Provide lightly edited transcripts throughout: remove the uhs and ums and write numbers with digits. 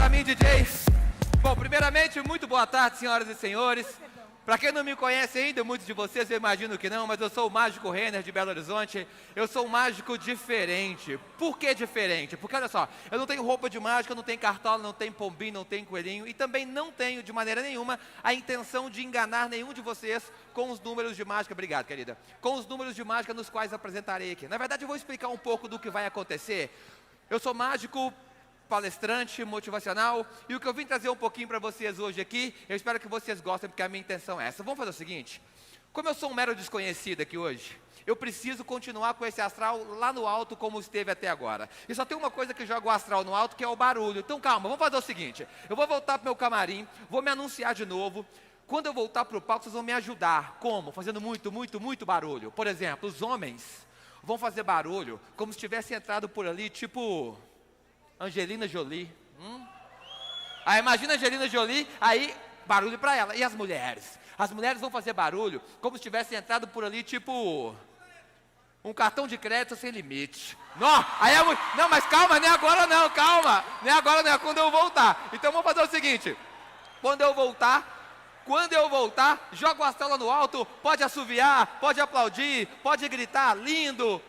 pra mim, DJ. Bom, primeiramente, muito boa tarde, senhoras e senhores. Para quem não me conhece ainda, muitos de vocês eu imagino que não, mas eu sou o Mágico Renner de Belo Horizonte. Eu sou um mágico diferente. Por que diferente? Porque olha só, eu não tenho roupa de mágica, não tenho cartola, não tenho pombinho, não tenho coelhinho. E também não tenho, de maneira nenhuma, a intenção de enganar nenhum de vocês com os números de mágica. Obrigado, querida. Com os números de mágica nos quais apresentarei aqui. Na verdade, eu vou explicar um pouco do que vai acontecer. Eu sou mágico, palestrante, motivacional, e o que eu vim trazer um pouquinho para vocês hoje aqui, eu espero que vocês gostem, porque a minha intenção é essa. Vamos fazer o seguinte, como eu sou um mero desconhecido aqui hoje, eu preciso continuar com esse astral lá no alto como esteve até agora. E só tem uma coisa que joga o astral no alto, que é o barulho. Então calma, vamos fazer o seguinte, eu vou voltar para o meu camarim, vou me anunciar de novo. Quando eu voltar para o palco, vocês vão me ajudar. Como? Fazendo muito barulho. Por exemplo, os homens vão fazer barulho como se tivessem entrado por ali, tipo Angelina Jolie. Aí imagina Angelina Jolie, aí barulho para ela. E as mulheres? As mulheres vão fazer barulho como se tivessem entrado por ali, tipo um cartão de crédito sem limite. Não, aí não, mas calma, nem agora não, calma. Nem agora não, é quando eu voltar. Então vamos fazer o seguinte, quando eu voltar, joga o astral lá no alto, pode assoviar, pode aplaudir, pode gritar, lindo,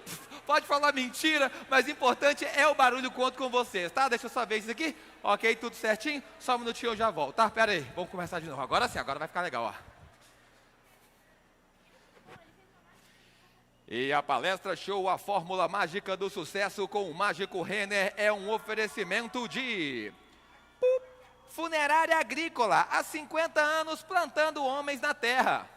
pode falar mentira, mas o importante é o barulho, conto com vocês, tá? Deixa eu só ver isso aqui, ok, tudo certinho, só um minutinho eu já volto, tá? Pera aí, vamos começar de novo, agora sim, agora vai ficar legal, ó. E a palestra show, a fórmula mágica do sucesso com o Mágico Renner é um oferecimento de Funerária Agrícola, há 50 anos plantando homens na terra.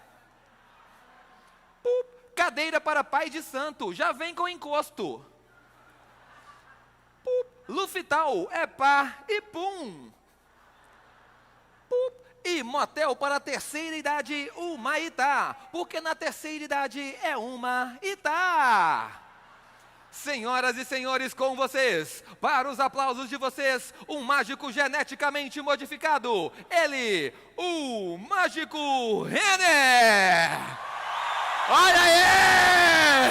Cadeira para pai de santo, já vem com encosto. Lufital, é pá e pum. E motel para a terceira idade, uma Itá, porque na terceira idade é uma Itá. Senhoras e senhores, com vocês, para os aplausos de vocês, um mágico geneticamente modificado, ele, o Mágico Renner! Olha aí!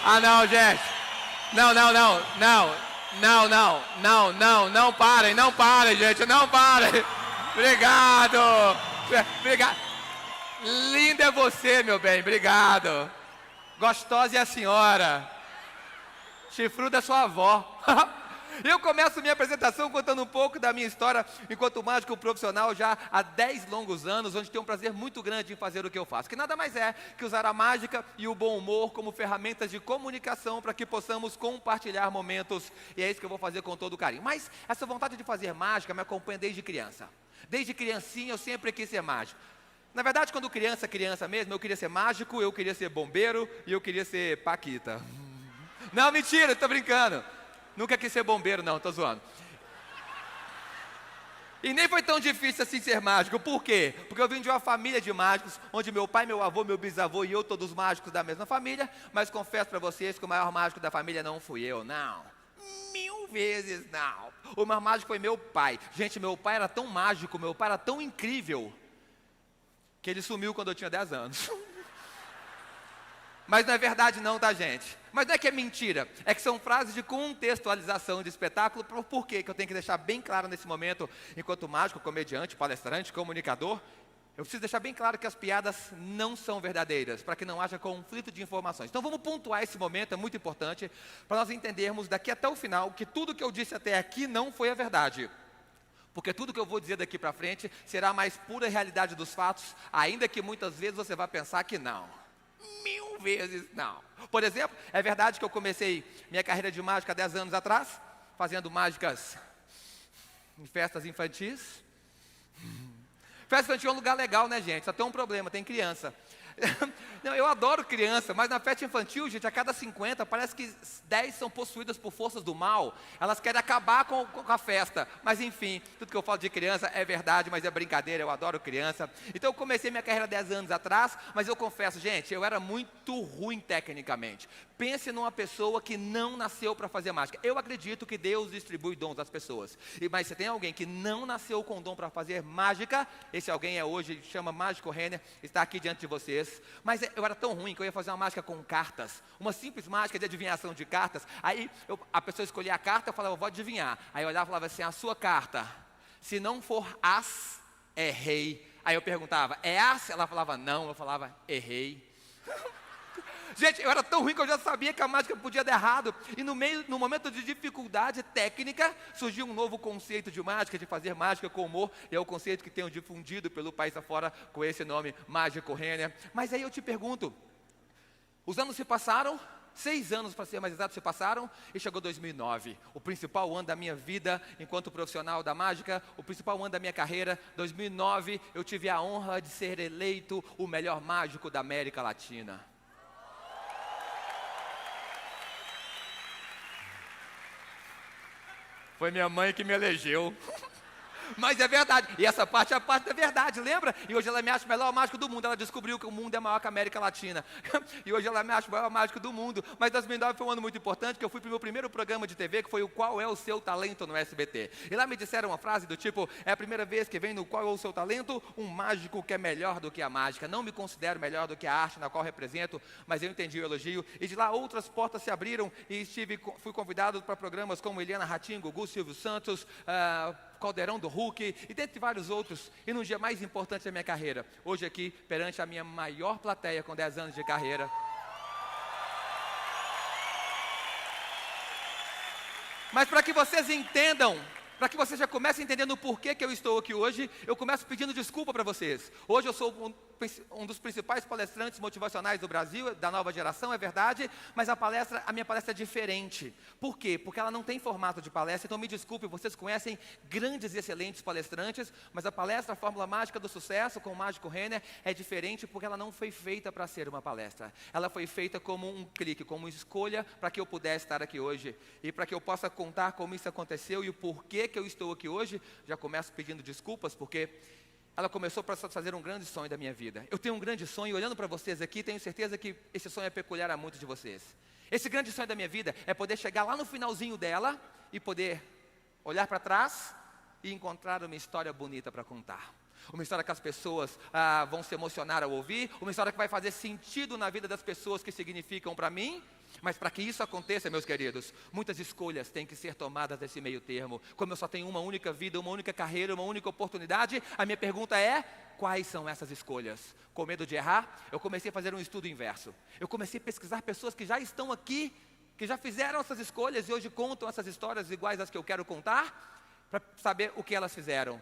Ah não, gente, não parem, gente, não parem! Obrigado! Obrigado. Linda é você, meu bem, obrigado. Gostosa é a senhora. Chifruda é sua avó. Eu começo minha apresentação contando um pouco da minha história enquanto mágico profissional já há 10 longos anos, onde tenho um prazer muito grande em fazer o que eu faço, que nada mais é que usar a mágica e o bom humor como ferramentas de comunicação para que possamos compartilhar momentos, e é isso que eu vou fazer com todo carinho. Mas essa vontade de fazer mágica me acompanha desde criança. Desde criancinha eu sempre quis ser mágico. Na verdade, quando criança mesmo, eu queria ser mágico, eu queria ser bombeiro e eu queria ser paquita. Não, mentira, tô brincando. Nunca quis ser bombeiro, não, tô zoando. E nem foi tão difícil assim ser mágico. Por quê? Porque eu vim de uma família de mágicos, onde meu pai, meu avô, meu bisavô e eu, todos mágicos da mesma família. Mas confesso para vocês que o maior mágico da família não fui eu, não. 1000 vezes não. O maior mágico foi meu pai. Gente, meu pai era tão mágico, meu pai era tão incrível, que ele sumiu quando eu tinha 10 anos. Mas não é verdade não, tá, gente? Mas não é que é mentira, é que são frases de contextualização de espetáculo. Por quê? Que eu tenho que deixar bem claro nesse momento, enquanto mágico, comediante, palestrante, comunicador, eu preciso deixar bem claro que as piadas não são verdadeiras, para que não haja conflito de informações. Então vamos pontuar esse momento, é muito importante, para nós entendermos daqui até o final, que tudo que eu disse até aqui não foi a verdade. Porque tudo que eu vou dizer daqui para frente será a mais pura realidade dos fatos, ainda que muitas vezes você vá pensar que não. 1000 vezes não. Por exemplo, é verdade que eu comecei minha carreira de mágica há 10 anos atrás, fazendo mágicas em festas infantis. Festa infantil é um lugar legal, né, gente? Só tem um problema, tem criança. Não, eu adoro criança, mas na festa infantil, gente, a cada 50, parece que 10 são possuídas por forças do mal. Elas querem acabar com a festa. Mas enfim, tudo que eu falo de criança é verdade, mas é brincadeira, eu adoro criança. Então eu comecei minha carreira 10 anos atrás, mas eu confesso, gente, eu era muito ruim tecnicamente. Pense numa pessoa que não nasceu para fazer mágica. Eu acredito que Deus distribui dons às pessoas. Mas se tem alguém que não nasceu com dom para fazer mágica, Esse alguém é hoje, chama Mágico Renner, está aqui diante de vocês. Mas eu era tão ruim que eu ia fazer uma mágica com cartas, uma simples mágica de adivinhação de cartas. Aí a pessoa escolhia a carta, eu falava, eu vou adivinhar. Aí eu olhava e falava assim, a sua carta, se não for as, é rei. Aí eu perguntava, é as? Ela falava, não. Eu falava, errei. Gente, eu era tão ruim que eu já sabia que a mágica podia dar errado. E no momento de dificuldade técnica, surgiu um novo conceito de mágica, de fazer mágica com humor. E é o conceito que tenho difundido pelo país afora com esse nome, Mágico Renner. Mas aí eu te pergunto, os anos se passaram, 6 anos para ser mais exato se passaram, e chegou 2009. O principal ano da minha vida enquanto profissional da mágica, o principal ano da minha carreira. 2009, eu tive a honra de ser eleito o melhor mágico da América Latina. Foi minha mãe que me elegeu. Mas é verdade, e essa parte é a parte da verdade, lembra? E hoje ela me acha o melhor mágico do mundo. Ela descobriu que o mundo é maior que a América Latina. E hoje ela me acha o maior mágico do mundo. Mas 2009 foi um ano muito importante, que eu fui para o meu primeiro programa de TV, que foi o Qual é o Seu Talento no SBT. E lá me disseram uma frase do tipo, é a primeira vez que vem no Qual é o Seu Talento um mágico que é melhor do que a mágica. Não me considero melhor do que a arte na qual represento, mas eu entendi o elogio. E de lá outras portas se abriram e fui convidado para programas como Eliana Ratinho, Gugu, Silvio Santos, Caldeirão do Hulk, e dentre vários outros, e no dia mais importante da minha carreira, hoje aqui, perante a minha maior plateia com 10 anos de carreira. Mas para que vocês entendam, para que vocês já comecem entendendo o porquê que eu estou aqui hoje, eu começo pedindo desculpa para vocês. Hoje eu sou um dos principais palestrantes motivacionais do Brasil, da nova geração, é verdade, mas a minha palestra é diferente. Por quê? Porque ela não tem formato de palestra, então me desculpe, vocês conhecem grandes e excelentes palestrantes, mas a palestra, a Fórmula Mágica do Sucesso, com o Mágico Renner, é diferente porque ela não foi feita para ser uma palestra. Ela foi feita como um clique, como uma escolha para que eu pudesse estar aqui hoje. E para que eu possa contar como isso aconteceu e o porquê que eu estou aqui hoje, já começo pedindo desculpas, porque ela começou para satisfazer um grande sonho da minha vida. Eu tenho um grande sonho, olhando para vocês aqui, tenho certeza que esse sonho é peculiar a muitos de vocês. Esse grande sonho da minha vida é poder chegar lá no finalzinho dela e poder olhar para trás e encontrar uma história bonita para contar. Uma história que as pessoas vão se emocionar ao ouvir, uma história que vai fazer sentido na vida das pessoas que significam para mim. Mas para que isso aconteça, meus queridos, muitas escolhas têm que ser tomadas nesse meio termo. Como eu só tenho uma única vida, uma única carreira, uma única oportunidade, a minha pergunta é, quais são essas escolhas? Com medo de errar, eu comecei a fazer um estudo inverso. Eu comecei a pesquisar pessoas que já estão aqui, que já fizeram essas escolhas e hoje contam essas histórias iguais às que eu quero contar, para saber o que elas fizeram.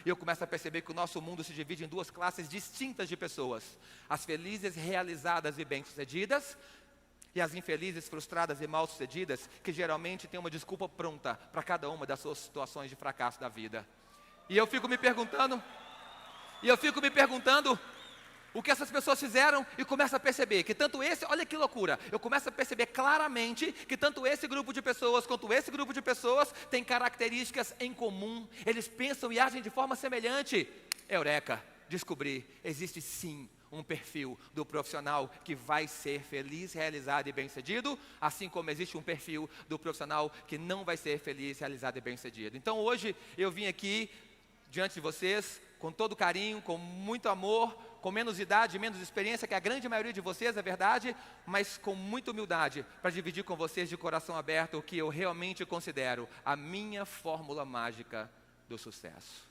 Eu começo a perceber que o nosso mundo se divide em 2 classes distintas de pessoas. As felizes, realizadas e bem-sucedidas, e as infelizes, frustradas e mal-sucedidas, que geralmente têm uma desculpa pronta para cada uma das suas situações de fracasso da vida. E eu fico me perguntando, o que essas pessoas fizeram, e começo a perceber que tanto esse, olha que loucura, eu começo a perceber claramente que tanto esse grupo de pessoas quanto esse grupo de pessoas têm características em comum, eles pensam e agem de forma semelhante. Eureka, descobri, existe sim um perfil do profissional que vai ser feliz, realizado e bem-sucedido, assim como existe um perfil do profissional que não vai ser feliz, realizado e bem-sucedido. Então hoje eu vim aqui diante de vocês com todo carinho, com muito amor, com menos idade, menos experiência que a grande maioria de vocês, é verdade, mas com muita humildade para dividir com vocês de coração aberto o que eu realmente considero a minha fórmula mágica do sucesso.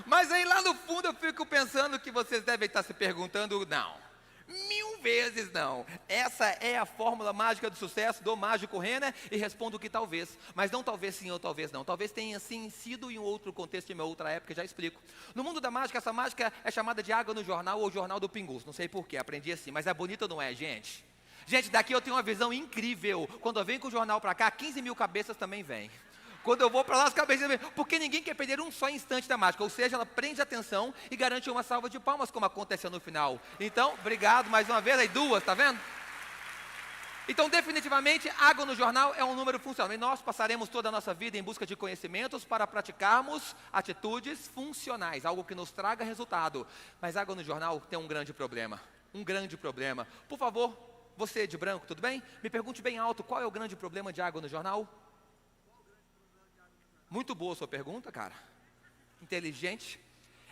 Mas aí lá no fundo eu fico pensando que vocês devem estar se perguntando, não, 1000 vezes não. Essa é a fórmula mágica do sucesso do Mágico Renner, e respondo que talvez, mas não talvez sim ou talvez não. Talvez tenha sim sido em um outro contexto, em uma outra época, já explico. No mundo da mágica, essa mágica é chamada de água no jornal ou jornal do Pingus, não sei porquê, aprendi assim, mas é bonita ou não é, gente? Gente, daqui eu tenho uma visão incrível. Quando eu venho com o jornal para cá, 15 mil cabeças também vêm. Quando eu vou para lá, as cabeças vêm. Porque ninguém quer perder um só instante da mágica. Ou seja, ela prende a atenção e garante uma salva de palmas, como aconteceu no final. Então, obrigado mais uma vez. Aí 2, tá vendo? Então, definitivamente, água no jornal é um número funcional. E nós passaremos toda a nossa vida em busca de conhecimentos para praticarmos atitudes funcionais. Algo que nos traga resultado. Mas água no jornal tem um grande problema. Um grande problema. Por favor, você de branco, tudo bem? Me pergunte bem alto, qual é o grande problema de água no jornal? Muito boa a sua pergunta, cara. Inteligente.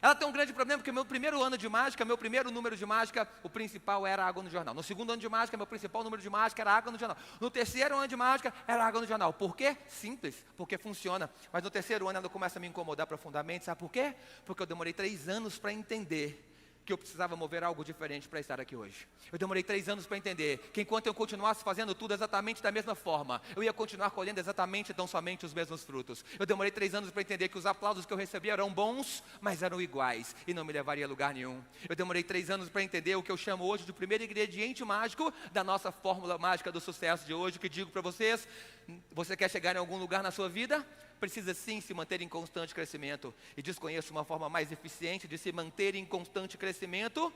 Ela tem um grande problema, porque meu primeiro ano de mágica, meu primeiro número de mágica, o principal era água no jornal. No segundo ano de mágica, meu principal número de mágica era água no jornal. No terceiro ano de mágica, era água no jornal. Por quê? Simples, porque funciona. Mas no terceiro ano ela começa a me incomodar profundamente. Sabe por quê? Porque eu demorei 3 anos para entender que eu precisava mover algo diferente para estar aqui hoje. Eu demorei 3 anos para entender que enquanto eu continuasse fazendo tudo exatamente da mesma forma, eu ia continuar colhendo exatamente e tão somente os mesmos frutos. Eu demorei 3 anos para entender que os aplausos que eu recebia eram bons, mas eram iguais e não me levaria a lugar nenhum. Eu demorei 3 anos para entender o que eu chamo hoje de primeiro ingrediente mágico da nossa fórmula mágica do sucesso de hoje, que digo para vocês: você quer chegar em algum lugar na sua vida? Precisa sim se manter em constante crescimento. E desconheço uma forma mais eficiente de se manter em constante crescimento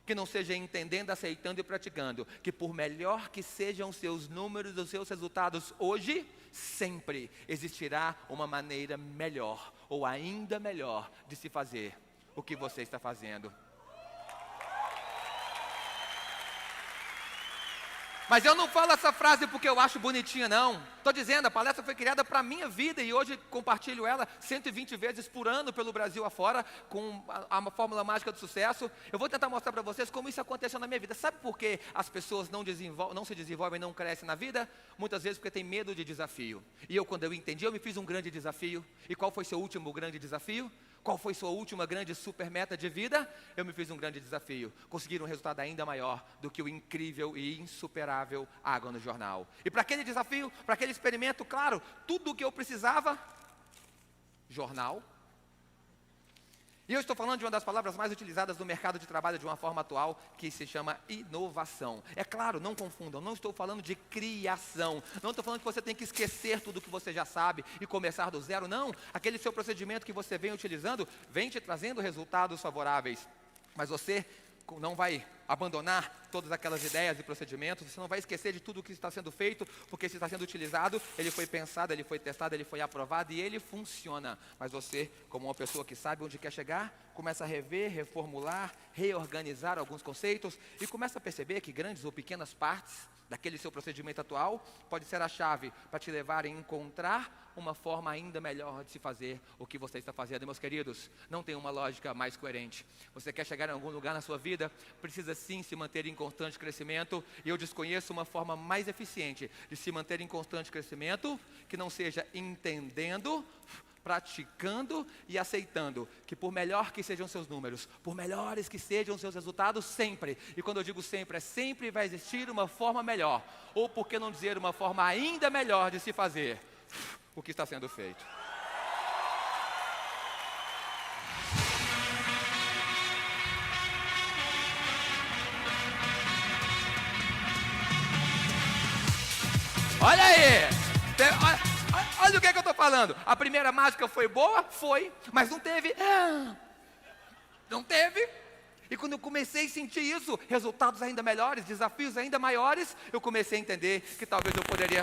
que não seja entendendo, aceitando e praticando. Que por melhor que sejam os seus números, os seus resultados hoje, sempre existirá uma maneira melhor ou ainda melhor de se fazer o que você está fazendo. Mas eu não falo essa frase porque eu acho bonitinha, não. Estou dizendo, a palestra foi criada para a minha vida e hoje compartilho ela 120 vezes por ano pelo Brasil afora, com a fórmula mágica do sucesso. Eu vou tentar mostrar para vocês como isso aconteceu na minha vida. Sabe por que as pessoas não se desenvolvem, não crescem na vida? Muitas vezes porque tem medo de desafio. E eu, quando eu entendi, eu me fiz um grande desafio. E qual foi seu último grande desafio? Qual foi sua última grande super meta de vida? Eu me fiz um grande desafio. Conseguir um resultado ainda maior do que o incrível e insuperável água no jornal. E para aquele desafio, para aquele experimento, claro, tudo o que eu precisava, jornal. E eu estou falando de uma das palavras mais utilizadas no mercado de trabalho de uma forma atual, que se chama inovação. É claro, não confundam, não estou falando de criação. Não estou falando que você tem que esquecer tudo que você já sabe e começar do zero, não. Aquele seu procedimento que você vem utilizando, vem te trazendo resultados favoráveis. Mas você não vai abandonar todas aquelas ideias e procedimentos, você não vai esquecer de tudo o que está sendo feito, porque se está sendo utilizado, ele foi pensado, ele foi testado, ele foi aprovado e ele funciona. Mas você, como uma pessoa que sabe onde quer chegar, começa a rever, reformular, reorganizar alguns conceitos e começa a perceber que grandes ou pequenas partes daquele seu procedimento atual pode ser a chave para te levar a encontrar uma forma ainda melhor de se fazer o que você está fazendo. Meus queridos, não tem uma lógica mais coerente. Você quer chegar em algum lugar na sua vida, precisa sim se manter em constante crescimento, e eu desconheço uma forma mais eficiente de se manter em constante crescimento, que não seja entendendo, praticando e aceitando que por melhor que sejam seus números, por melhores que sejam seus resultados, sempre, e quando eu digo sempre, é sempre vai existir uma forma melhor, ou por que não dizer uma forma ainda melhor de se fazer o que está sendo feito. Olha aí! Olha o que eu estou falando. A primeira mágica foi boa? Foi. Mas não teve. Não teve. E quando eu comecei a sentir isso, resultados ainda melhores, desafios ainda maiores, eu comecei a entender que talvez eu poderia...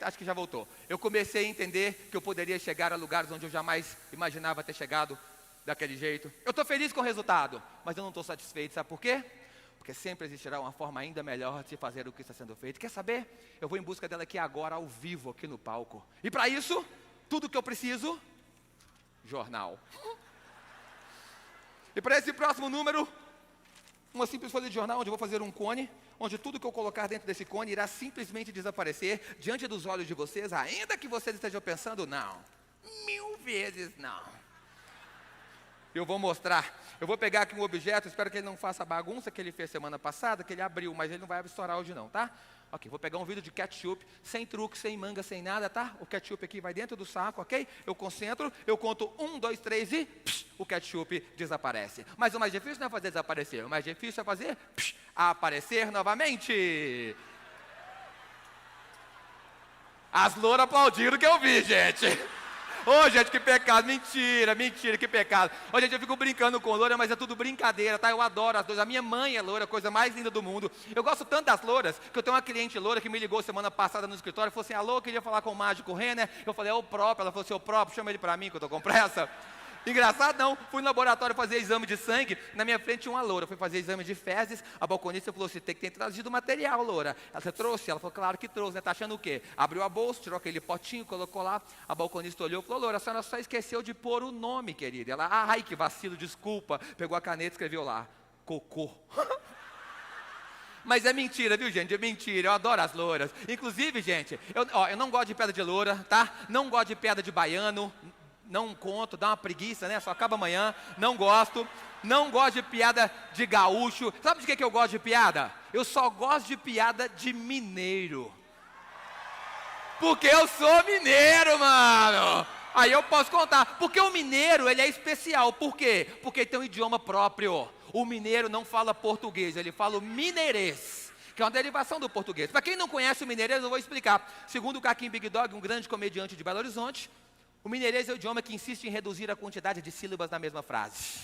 acho que já voltou. Eu comecei a entender que eu poderia chegar a lugares onde eu jamais imaginava ter chegado daquele jeito. Eu estou feliz com o resultado, mas eu não estou satisfeito. Sabe por quê? Porque sempre existirá uma forma ainda melhor de se fazer o que está sendo feito. Quer saber? Eu vou em busca dela aqui agora, ao vivo, aqui no palco. E para isso, tudo que eu preciso, jornal. E para esse próximo número, Uma simples folha de jornal onde eu vou fazer um cone, onde tudo que eu colocar dentro desse cone irá simplesmente desaparecer diante dos olhos de vocês, ainda que vocês estejam pensando, não, 1000 vezes não. Eu vou mostrar, eu vou pegar aqui um objeto, espero que ele não faça a bagunça que ele fez semana passada, que ele abriu, mas ele não vai estourar hoje não, tá? Ok, vou pegar um vidro de ketchup, sem truque, sem manga, sem nada, tá? O ketchup aqui vai dentro do saco, ok? Eu concentro, eu conto 1, 2, 3 e o ketchup desaparece. Mas o mais difícil não é fazer desaparecer, o mais difícil é fazer aparecer novamente. As louras aplaudiram que eu vi, gente. Ô, gente, que pecado, mentira, que pecado. Ô, gente, eu fico brincando com loura, mas é tudo brincadeira, tá? Eu adoro as louras. A minha mãe é loura, a coisa mais linda do mundo. Eu gosto tanto das louras, que eu tenho uma cliente loura que me ligou semana passada no escritório e falou assim, alô, eu queria falar com o mágico Renner. Eu falei, é o próprio. Ela falou assim, o próprio, chama ele pra mim, que eu tô com pressa. Engraçado não, fui no laboratório fazer exame de sangue, na minha frente tinha uma loura, fui fazer exame de fezes, a balconista falou assim, tem que ter trazido material, loura. Você trouxe? Ela falou, claro que trouxe, né? Tá achando o quê? Abriu a bolsa, tirou aquele potinho, colocou lá, a balconista olhou e falou, loura, a senhora só esqueceu de pôr o nome, querida. Ela, ai que vacilo, desculpa, pegou a caneta e escreveu lá, cocô. Mas é mentira, viu, gente? É mentira, eu adoro as louras. Inclusive, gente, eu não gosto de pedra de loura, tá? Não gosto de pedra de baiano, não conto, dá uma preguiça, né? Só acaba amanhã, não gosto. Não gosto de piada de gaúcho. Sabe de que eu gosto de piada? Eu só gosto de piada de mineiro. Porque eu sou mineiro, mano. Aí eu posso contar. Porque o mineiro, ele é especial. Por quê? Porque ele tem um idioma próprio. O mineiro não fala português, ele fala o mineirês, que é uma derivação do português. Para quem não conhece o mineirês, eu vou explicar. Segundo o Caquim Big Dog, um grande comediante de Belo Horizonte, o mineirês é o idioma que insiste em reduzir a quantidade de sílabas na mesma frase.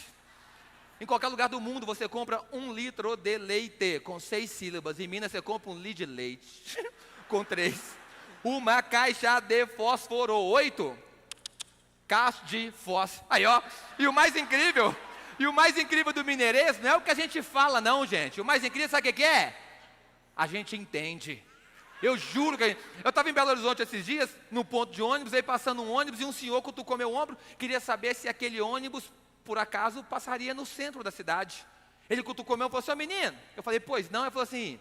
Em qualquer lugar do mundo, você compra 1 litro de leite, com 6 sílabas. Em Minas, você compra 1 litro de leite, com 3. Uma caixa de fósforo, 8. Caixa de fósforo. Aí, ó. E o mais incrível do mineirês não é o que a gente fala, não, gente. O mais incrível, sabe o que é? A gente entende. Eu juro que eu estava em Belo Horizonte esses dias, num ponto de ônibus, aí passando um ônibus e um senhor cutucou meu ombro, queria saber se aquele ônibus, por acaso, passaria no centro da cidade. Ele cutucou meu ombro e falou assim, menino, eu falei, pois não, ele falou assim,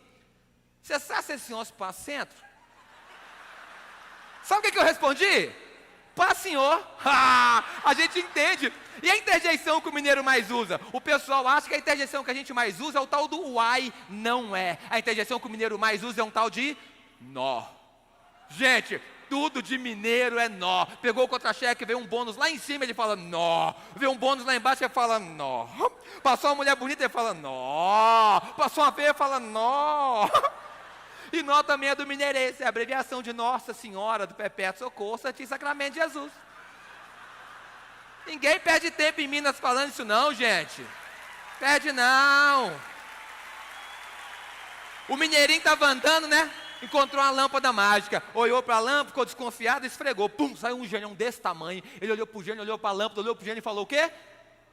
você sabe se esse ônibus passa centro? Sabe o que eu respondi? Pá, senhor, a gente entende. E a interjeição que o mineiro mais usa? O pessoal acha que a interjeição que a gente mais usa é o tal do uai, não é. A interjeição que o mineiro mais usa é um tal de nó. Gente, tudo de mineiro é nó. Pegou o contra-cheque, veio um bônus lá em cima, ele fala nó. Veio um bônus lá embaixo, ele fala nó. Passou uma mulher bonita, ele fala nó. Passou uma feia, ele fala nó. E nó também é do mineirês, é a abreviação de Nossa Senhora do Perpétuo Socorro, Santíssimo Sacramento de Jesus. Ninguém perde tempo em Minas falando isso não, gente. Perde não. O mineirinho estava andando, né? Encontrou uma lâmpada mágica. Olhou para a lâmpada, ficou desconfiado, esfregou. Pum, saiu um gênio desse tamanho. Ele olhou para o gênio, olhou para a lâmpada, olhou para o gênio e falou o quê?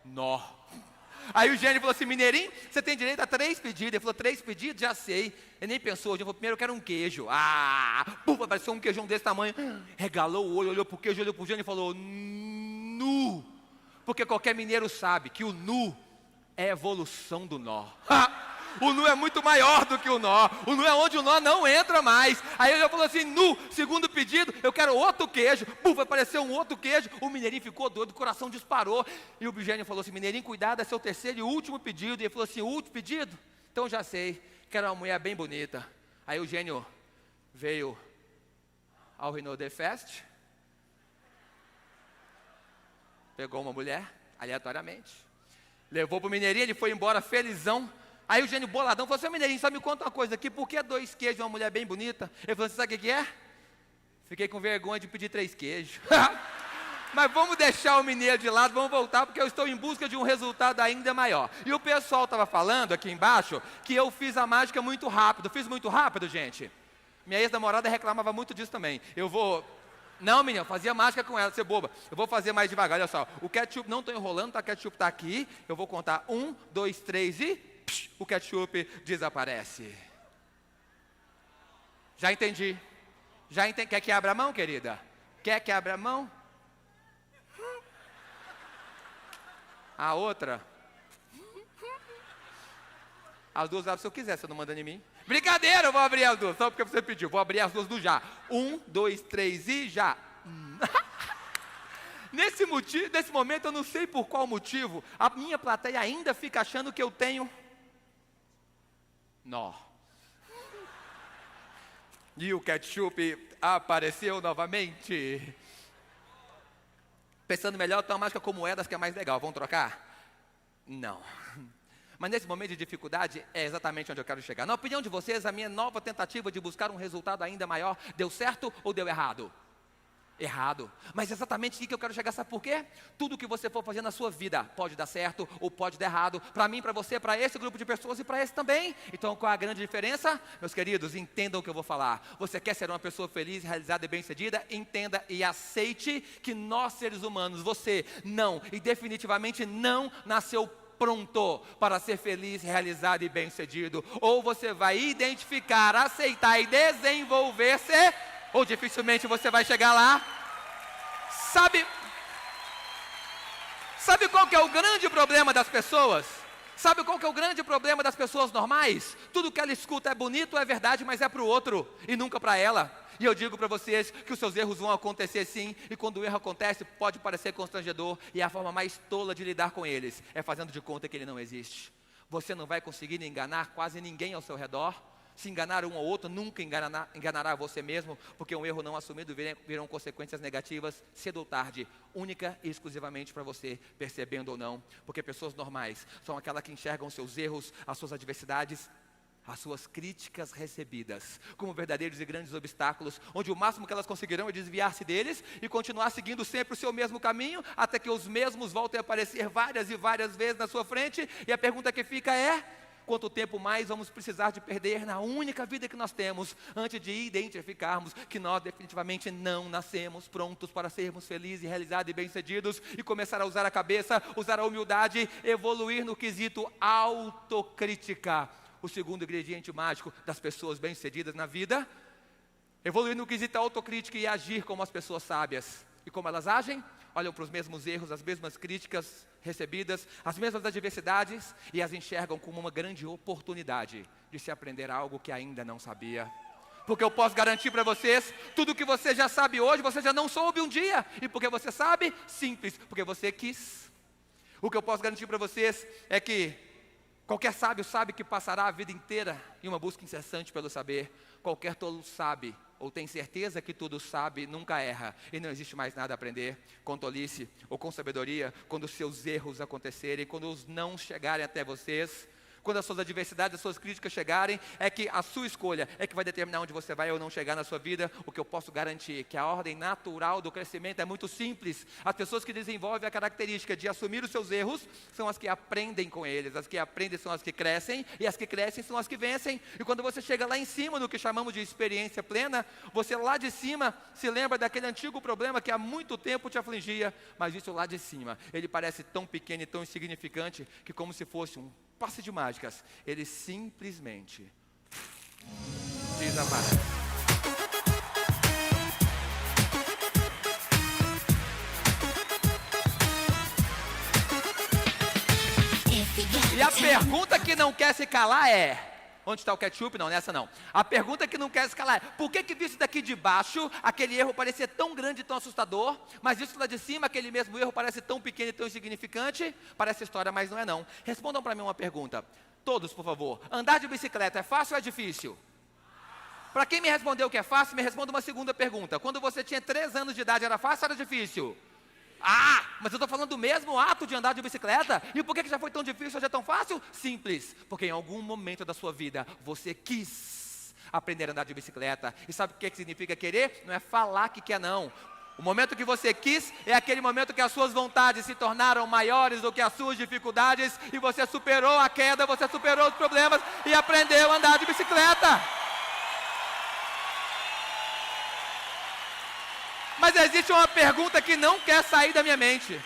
Nó. Aí o gênio falou assim, mineirinho, você tem direito a 3 pedidos. Ele falou, 3 pedidos? Já sei. Ele nem pensou, o gênio falou, primeiro eu quero um queijo. Pum, apareceu um queijão desse tamanho. Regalou o olho, olhou para o queijo, olhou para o gênio e falou, nu. Porque qualquer mineiro sabe que o nu é a evolução do nó. O nu é muito maior do que o nó. O nu é onde o nó não entra mais. Aí ele falou assim, nu, segundo pedido, eu quero outro queijo. Puf, apareceu um outro queijo. O mineirinho ficou doido, o coração disparou. E o gênio falou assim, mineirinho, cuidado, é seu terceiro e último pedido. E ele falou assim, último pedido? Então já sei, quero uma mulher bem bonita. Aí o gênio veio ao Renault de Fest, pegou uma mulher, aleatoriamente, levou para o mineirinho, ele foi embora felizão. Aí o gênio boladão falou assim, mineirinho, só me conta uma coisa aqui, por que 2 queijos e uma mulher bem bonita? Ele falou assim, sabe o que é? Fiquei com vergonha de pedir 3 queijos. Mas vamos deixar o mineiro de lado, vamos voltar, porque eu estou em busca de um resultado ainda maior. E o pessoal estava falando aqui embaixo, que eu fiz a mágica muito rápido. Fiz muito rápido, gente? Minha ex-namorada reclamava muito disso também. Não, menina, eu fazia mágica com ela, você boba. Eu vou fazer mais devagar, olha só. O ketchup, não estou enrolando, tá? O ketchup está aqui. Eu vou contar 1, 2, 3 e... o ketchup desaparece. Já entendi. Quer que abra a mão, querida? Quer que abra a mão? A outra. As duas abre se eu quiser, você não manda em mim. Brincadeira, eu vou abrir as duas, só porque você pediu. Vou abrir as duas do já. 1, 2, 3 e já. Nesse momento, eu não sei por qual motivo, a minha plateia ainda fica achando que eu tenho nó. E o ketchup apareceu novamente. Pensando melhor, tem uma mágica com moedas que é mais legal. Vamos trocar? Não. Mas nesse momento de dificuldade, é exatamente onde eu quero chegar. Na opinião de vocês, a minha nova tentativa de buscar um resultado ainda maior, deu certo ou deu errado? Errado. Mas exatamente aqui que eu quero chegar, sabe por quê? Tudo que você for fazer na sua vida pode dar certo ou pode dar errado. Para mim, para você, para esse grupo de pessoas e para esse também. Então, qual a grande diferença? Meus queridos, entendam o que eu vou falar. Você quer ser uma pessoa feliz, realizada e bem-sucedida? Entenda e aceite que nós, seres humanos, você não e definitivamente não nasceu pronto para ser feliz, realizado e bem-sucedido. Ou você vai identificar, aceitar e desenvolver-se, ou dificilmente você vai chegar lá. Sabe qual que é o grande problema das pessoas? Sabe qual que é o grande problema das pessoas normais? Tudo que ela escuta é bonito, é verdade, mas é para o outro e nunca para ela. E eu digo para vocês que os seus erros vão acontecer sim, e quando o erro acontece pode parecer constrangedor, e a forma mais tola de lidar com eles é fazendo de conta que ele não existe. Você não vai conseguir enganar quase ninguém ao seu redor. Se enganar um ou outro, nunca enganará você mesmo, porque um erro não assumido virão consequências negativas cedo ou tarde, única e exclusivamente para você, percebendo ou não. Porque pessoas normais são aquelas que enxergam seus erros, as suas adversidades, as suas críticas recebidas como verdadeiros e grandes obstáculos, onde o máximo que elas conseguirão é desviar-se deles e continuar seguindo sempre o seu mesmo caminho, até que os mesmos voltem a aparecer várias e várias vezes na sua frente, e a pergunta que fica é: quanto tempo mais vamos precisar de perder na única vida que nós temos, antes de identificarmos que nós definitivamente não nascemos prontos para sermos felizes, realizados e bem-sucedidos, e começar a usar a cabeça, usar a humildade, evoluir no quesito autocrítica, o segundo ingrediente mágico das pessoas bem-sucedidas na vida. Evoluir no quesito autocrítica e agir como as pessoas sábias. E como elas agem? Olham para os mesmos erros, as mesmas críticas recebidas, as mesmas adversidades, e as enxergam como uma grande oportunidade de se aprender algo que ainda não sabia. Porque eu posso garantir para vocês, tudo que você já sabe hoje, você já não soube um dia. E porque você sabe? Simples, porque você quis. O que eu posso garantir para vocês é que qualquer sábio sabe que passará a vida inteira em uma busca incessante pelo saber. Qualquer tolo sabe, ou tem certeza que tudo sabe, nunca erra, e não existe mais nada a aprender, com tolice ou com sabedoria, quando os seus erros acontecerem, quando os não chegarem até vocês, quando as suas adversidades, as suas críticas chegarem, é que a sua escolha é que vai determinar onde você vai ou não chegar na sua vida. O que eu posso garantir é que a ordem natural do crescimento é muito simples. As pessoas que desenvolvem a característica de assumir os seus erros são as que aprendem com eles. As que aprendem são as que crescem, e as que crescem são as que vencem. E quando você chega lá em cima, no que chamamos de experiência plena, você lá de cima se lembra daquele antigo problema que há muito tempo te afligia, mas isso lá de cima, ele parece tão pequeno e tão insignificante, que como se fosse um passe de mágicas, ele simplesmente desaparece. E a pergunta que não quer se calar é: onde está o ketchup? Não, nessa não. A pergunta que não quer se calar é: por que visto daqui de baixo, aquele erro parecia tão grande e tão assustador, mas visto lá de cima, aquele mesmo erro parece tão pequeno e tão insignificante? Parece história, mas não é não. Respondam para mim uma pergunta. Todos, por favor. Andar de bicicleta é fácil ou é difícil? Para quem me respondeu que é fácil, me responda uma segunda pergunta. Quando você tinha 3 anos de idade, era fácil ou era difícil? Ah, mas eu estou falando do mesmo ato de andar de bicicleta. E por que já foi tão difícil, hoje é tão fácil? Simples, porque em algum momento da sua vida, você quis aprender a andar de bicicleta. E sabe o que significa querer? Não é falar que quer não. O momento que você quis é aquele momento que as suas vontades se tornaram maiores do que as suas dificuldades, e você superou a queda, você superou os problemas e aprendeu a andar de bicicleta. Mas existe uma pergunta que não quer sair da minha mente.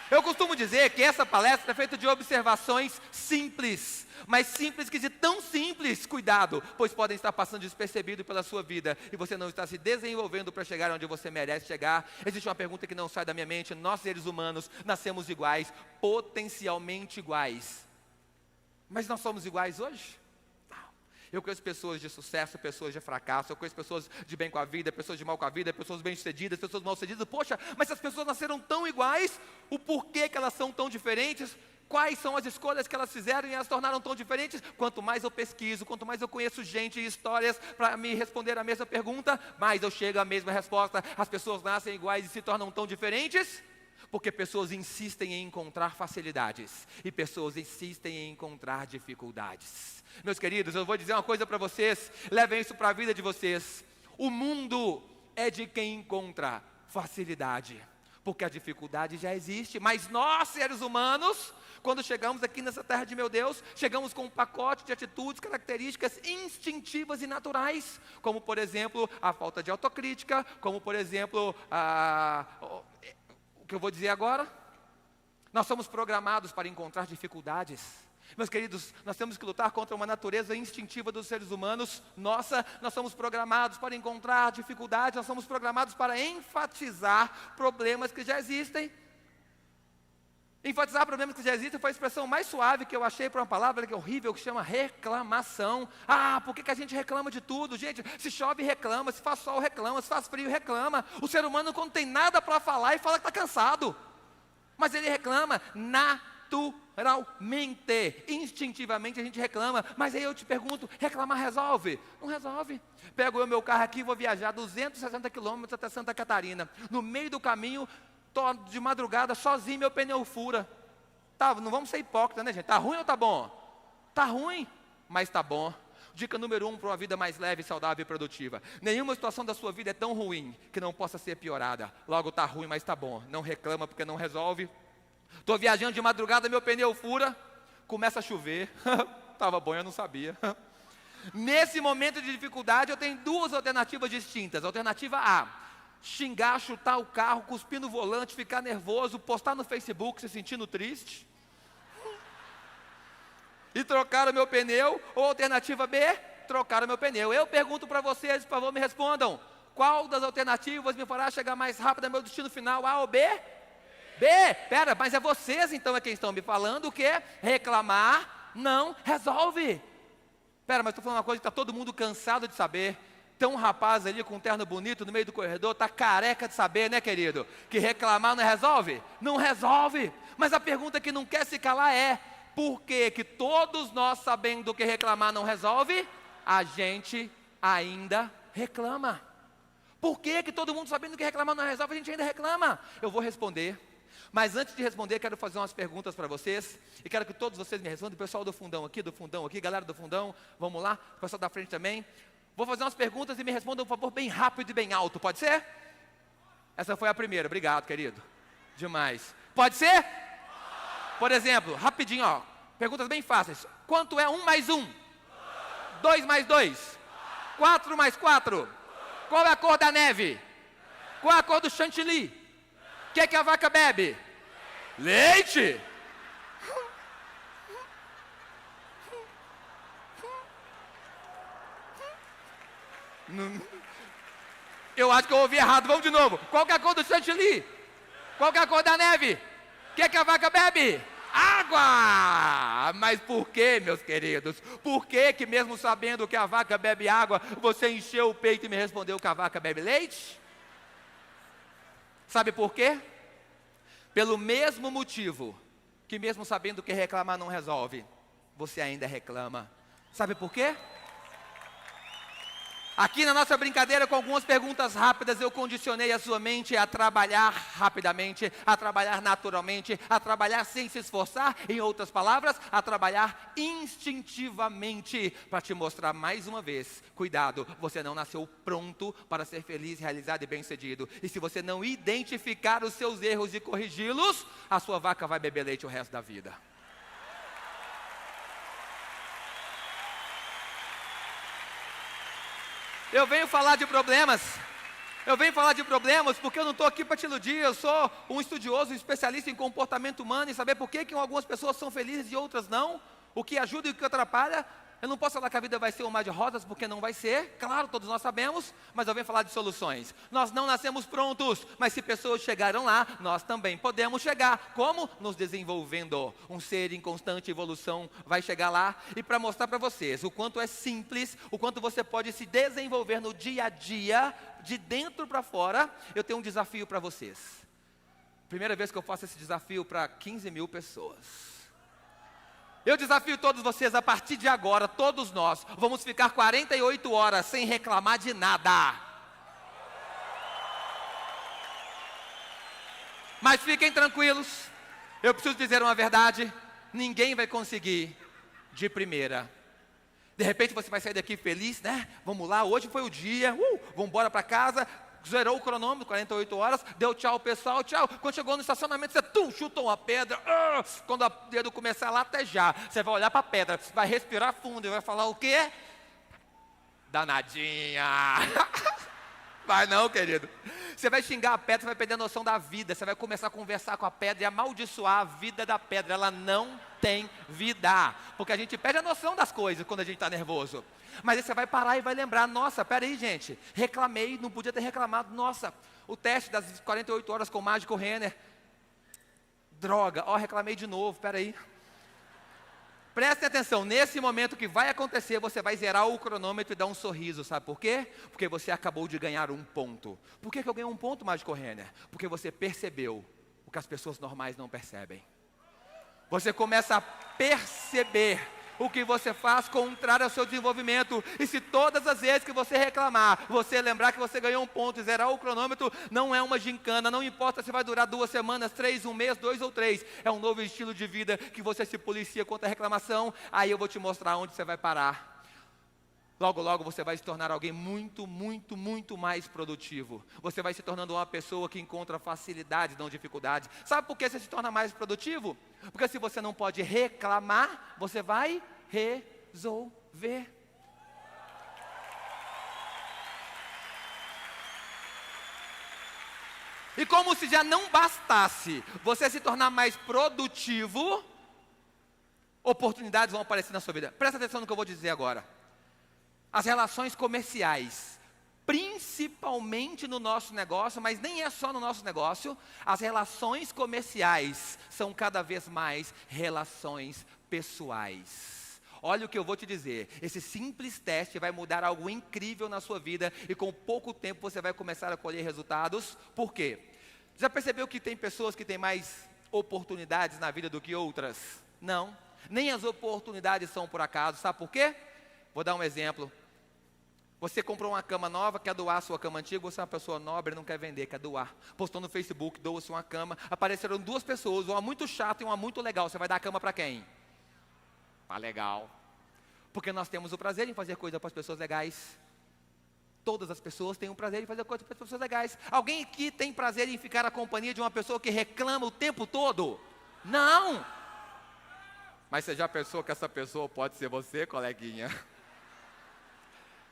Eu costumo dizer que essa palestra é feita de observações simples, mas simples que de tão simples, cuidado, pois podem estar passando despercebido pela sua vida, e você não está se desenvolvendo para chegar onde você merece chegar. Existe uma pergunta que não sai da minha mente: nós seres humanos nascemos iguais, potencialmente iguais. Mas nós somos iguais hoje? Não. Eu conheço pessoas de sucesso, pessoas de fracasso, eu conheço pessoas de bem com a vida, pessoas de mal com a vida, pessoas bem-sucedidas, pessoas mal-sucedidas. Poxa, mas se as pessoas nasceram tão iguais, o porquê que elas são tão diferentes? Quais são as escolhas que elas fizeram e elas tornaram tão diferentes? Quanto mais eu pesquiso, quanto mais eu conheço gente e histórias para me responder a mesma pergunta, mais eu chego à mesma resposta. As pessoas nascem iguais e se tornam tão diferentes? Porque pessoas insistem em encontrar facilidades e pessoas insistem em encontrar dificuldades. Meus queridos, eu vou dizer uma coisa para vocês, levem isso para a vida de vocês. O mundo é de quem encontra facilidade, porque a dificuldade já existe, mas nós, seres humanos, quando chegamos aqui nessa terra de meu Deus, chegamos com um pacote de atitudes, características instintivas e naturais, como por exemplo, a falta de autocrítica, como por exemplo, o que eu vou dizer agora? Nós somos programados para encontrar dificuldades. Meus queridos, nós temos que lutar contra uma natureza instintiva dos seres humanos. Nós somos programados para encontrar dificuldades, nós somos programados para enfatizar problemas que já existem. Enfatizar problemas que já existem foi a expressão mais suave que eu achei para uma palavra que é horrível, que chama reclamação. Por que a gente reclama de tudo? Gente, se chove reclama, se faz sol reclama, se faz frio reclama. O ser humano quando tem nada para falar e fala que está cansado, mas ele reclama naturalmente, instintivamente a gente reclama. Mas aí eu te pergunto, reclamar resolve? Não resolve. Pego eu meu carro aqui e vou viajar 260 quilômetros até Santa Catarina. No meio do caminho, tô de madrugada sozinho, meu pneu fura. Não vamos ser hipócritas, né, gente? Tá ruim ou tá bom? Tá ruim, mas tá bom. Dica número 1 para uma vida mais leve, saudável e produtiva: nenhuma situação da sua vida é tão ruim que não possa ser piorada. Logo, tá ruim, mas tá bom. Não reclama porque não resolve. Estou viajando de madrugada, meu pneu fura, começa a chover. Tava bom, eu não sabia. Nesse momento de dificuldade, eu tenho duas alternativas distintas. Alternativa A: xingar, chutar o carro, cuspir no volante, ficar nervoso, postar no Facebook se sentindo triste e trocar o meu pneu. Ou alternativa B: trocar o meu pneu. Eu pergunto para vocês, por favor, me respondam: qual das alternativas me fará chegar mais rápido ao meu destino final, A ou B? B. Pera, mas é vocês então quem estão me falando que reclamar não resolve. Pera, mas estou falando uma coisa que está todo mundo cansado de saber. Tem um rapaz ali com um terno bonito no meio do corredor, está careca de saber, né, querido? Que reclamar não resolve? Não resolve. Mas a pergunta que não quer se calar é: por que todos nós, sabendo que reclamar não resolve, a gente ainda reclama? Por que todo mundo sabendo que reclamar não resolve, a gente ainda reclama? Eu vou responder. Mas antes de responder, quero fazer umas perguntas para vocês. E quero que todos vocês me respondam. O pessoal do fundão aqui, galera do fundão, vamos lá. O pessoal da frente também. Vou fazer umas perguntas e me respondam, por favor, bem rápido e bem alto. Pode ser? Essa foi a primeira. Obrigado, querido. Demais. Pode ser? Por exemplo, rapidinho, ó. Perguntas bem fáceis. Quanto é 1 mais 1? 2 mais 2? 4 mais 4? Qual é a cor da neve? Qual é a cor do chantilly? O que a vaca bebe? Leite! Eu acho que eu ouvi errado, vamos de novo. Qual que é a cor do chantilly? Qual que é a cor da neve? O que a vaca bebe? Água! Mas por que, meus queridos? Por que mesmo sabendo que a vaca bebe água, você encheu o peito e me respondeu que a vaca bebe leite? Sabe por quê? Pelo mesmo motivo que mesmo sabendo que reclamar não resolve, você ainda reclama. Sabe por quê? Aqui na nossa brincadeira, com algumas perguntas rápidas, eu condicionei a sua mente a trabalhar rapidamente, a trabalhar naturalmente, a trabalhar sem se esforçar, em outras palavras, a trabalhar instintivamente, para te mostrar mais uma vez: cuidado, você não nasceu pronto para ser feliz, realizado e bem-sucedido. E se você não identificar os seus erros e corrigi-los, a sua vaca vai beber leite o resto da vida. Eu venho falar de problemas porque eu não estou aqui para te iludir. Eu sou um estudioso, um especialista em comportamento humano e saber por que algumas pessoas são felizes e outras não, o que ajuda e o que atrapalha. Eu não posso falar que a vida vai ser um mar de rosas, porque não vai ser. Claro, todos nós sabemos, mas eu venho falar de soluções. Nós não nascemos prontos, mas se pessoas chegaram lá, nós também podemos chegar. Como? Nos desenvolvendo. Um ser em constante evolução vai chegar lá. E para mostrar para vocês o quanto é simples, o quanto você pode se desenvolver no dia a dia, de dentro para fora, eu tenho um desafio para vocês. Primeira vez que eu faço esse desafio para 15 mil pessoas. Eu desafio todos vocês, a partir de agora, todos nós, vamos ficar 48 horas sem reclamar de nada. Mas fiquem tranquilos, eu preciso dizer uma verdade, ninguém vai conseguir de primeira. De repente você vai sair daqui feliz, né? Vamos lá, hoje foi o dia, vamos embora para casa. Zerou o cronômetro, 48 horas, deu tchau pessoal, tchau. Quando chegou no estacionamento, você chutou uma pedra. Quando o dedo começar a latejar, você vai olhar para a pedra, vai respirar fundo e vai falar o quê? Danadinha. Vai não, querido. Você vai xingar a pedra, você vai perder a noção da vida. Você vai começar a conversar com a pedra e amaldiçoar a vida da pedra. Ela não tem vida. Porque a gente perde a noção das coisas quando a gente está nervoso. Mas aí você vai parar e vai lembrar, nossa, peraí gente, reclamei, não podia ter reclamado, nossa, o teste das 48 horas com o mágico Renner, droga, reclamei de novo, peraí. Prestem atenção, nesse momento que vai acontecer, você vai zerar o cronômetro e dar um sorriso, sabe por quê? Porque você acabou de ganhar um ponto. Por que eu ganhei um ponto, mágico Renner? Porque você percebeu o que as pessoas normais não percebem. Você começa a perceber o que você faz contrário ao seu desenvolvimento. E se todas as vezes que você reclamar, você lembrar que você ganhou um ponto e zerar o cronômetro, não é uma gincana, não importa se vai durar 2 semanas, 3, 1 mês, 2 ou 3. É um novo estilo de vida que você se policia contra a reclamação. Aí eu vou te mostrar onde você vai parar. Logo, logo você vai se tornar alguém muito, muito, muito mais produtivo. Você vai se tornando uma pessoa que encontra facilidades, não dificuldades. Sabe por que você se torna mais produtivo? Porque se você não pode reclamar, você vai resolver. E como se já não bastasse você se tornar mais produtivo, oportunidades vão aparecer na sua vida. Presta atenção no que eu vou dizer agora. As relações comerciais, principalmente no nosso negócio, mas nem é só no nosso negócio, as relações comerciais são cada vez mais relações pessoais. Olha o que eu vou te dizer, esse simples teste vai mudar algo incrível na sua vida e com pouco tempo você vai começar a colher resultados. Por quê? Já percebeu que tem pessoas que têm mais oportunidades na vida do que outras? Não, nem as oportunidades são por acaso, sabe por quê? Vou dar um exemplo. Você comprou uma cama nova, quer doar a sua cama antiga, você é uma pessoa nobre, não quer vender, quer doar. Postou no Facebook, doa-se uma cama, apareceram 2 pessoas, uma muito chata e uma muito legal. Você vai dar a cama para quem? Para legal. Porque nós temos o prazer em fazer coisa para as pessoas legais. Todas as pessoas têm o prazer em fazer coisa para as pessoas legais. Alguém aqui tem prazer em ficar na companhia de uma pessoa que reclama o tempo todo? Não! Mas você já pensou que essa pessoa pode ser você, coleguinha?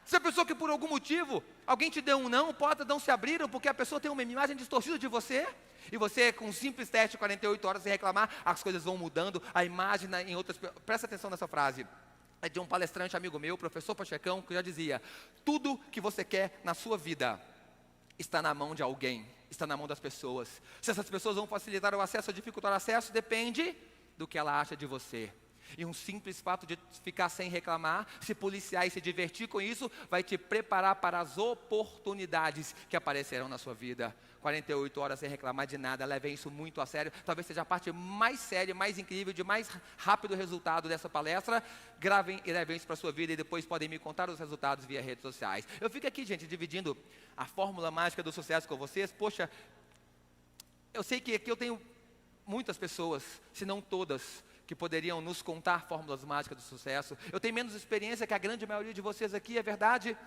Você pensou que por algum motivo alguém te deu um não, portas não se abriram porque a pessoa tem uma imagem distorcida de você? E você, com um simples teste de 48 horas sem reclamar, as coisas vão mudando, a imagem em outras... Presta atenção nessa frase. É de um palestrante amigo meu, professor Pachecão, que já dizia: tudo que você quer na sua vida está na mão de alguém, está na mão das pessoas. Se essas pessoas vão facilitar o acesso ou dificultar o acesso, depende do que ela acha de você. E um simples fato de ficar sem reclamar, se policiar e se divertir com isso, vai te preparar para as oportunidades que aparecerão na sua vida. 48 horas sem reclamar de nada, levem isso muito a sério. Talvez seja a parte mais séria, mais incrível, de mais rápido resultado dessa palestra. Gravem e levem isso para a sua vida e depois podem me contar os resultados via redes sociais. Eu fico aqui, gente, dividindo a fórmula mágica do sucesso com vocês. Poxa, eu sei que aqui eu tenho muitas pessoas, se não todas, que poderiam nos contar fórmulas mágicas do sucesso. Eu tenho menos experiência que a grande maioria de vocês aqui, é verdade.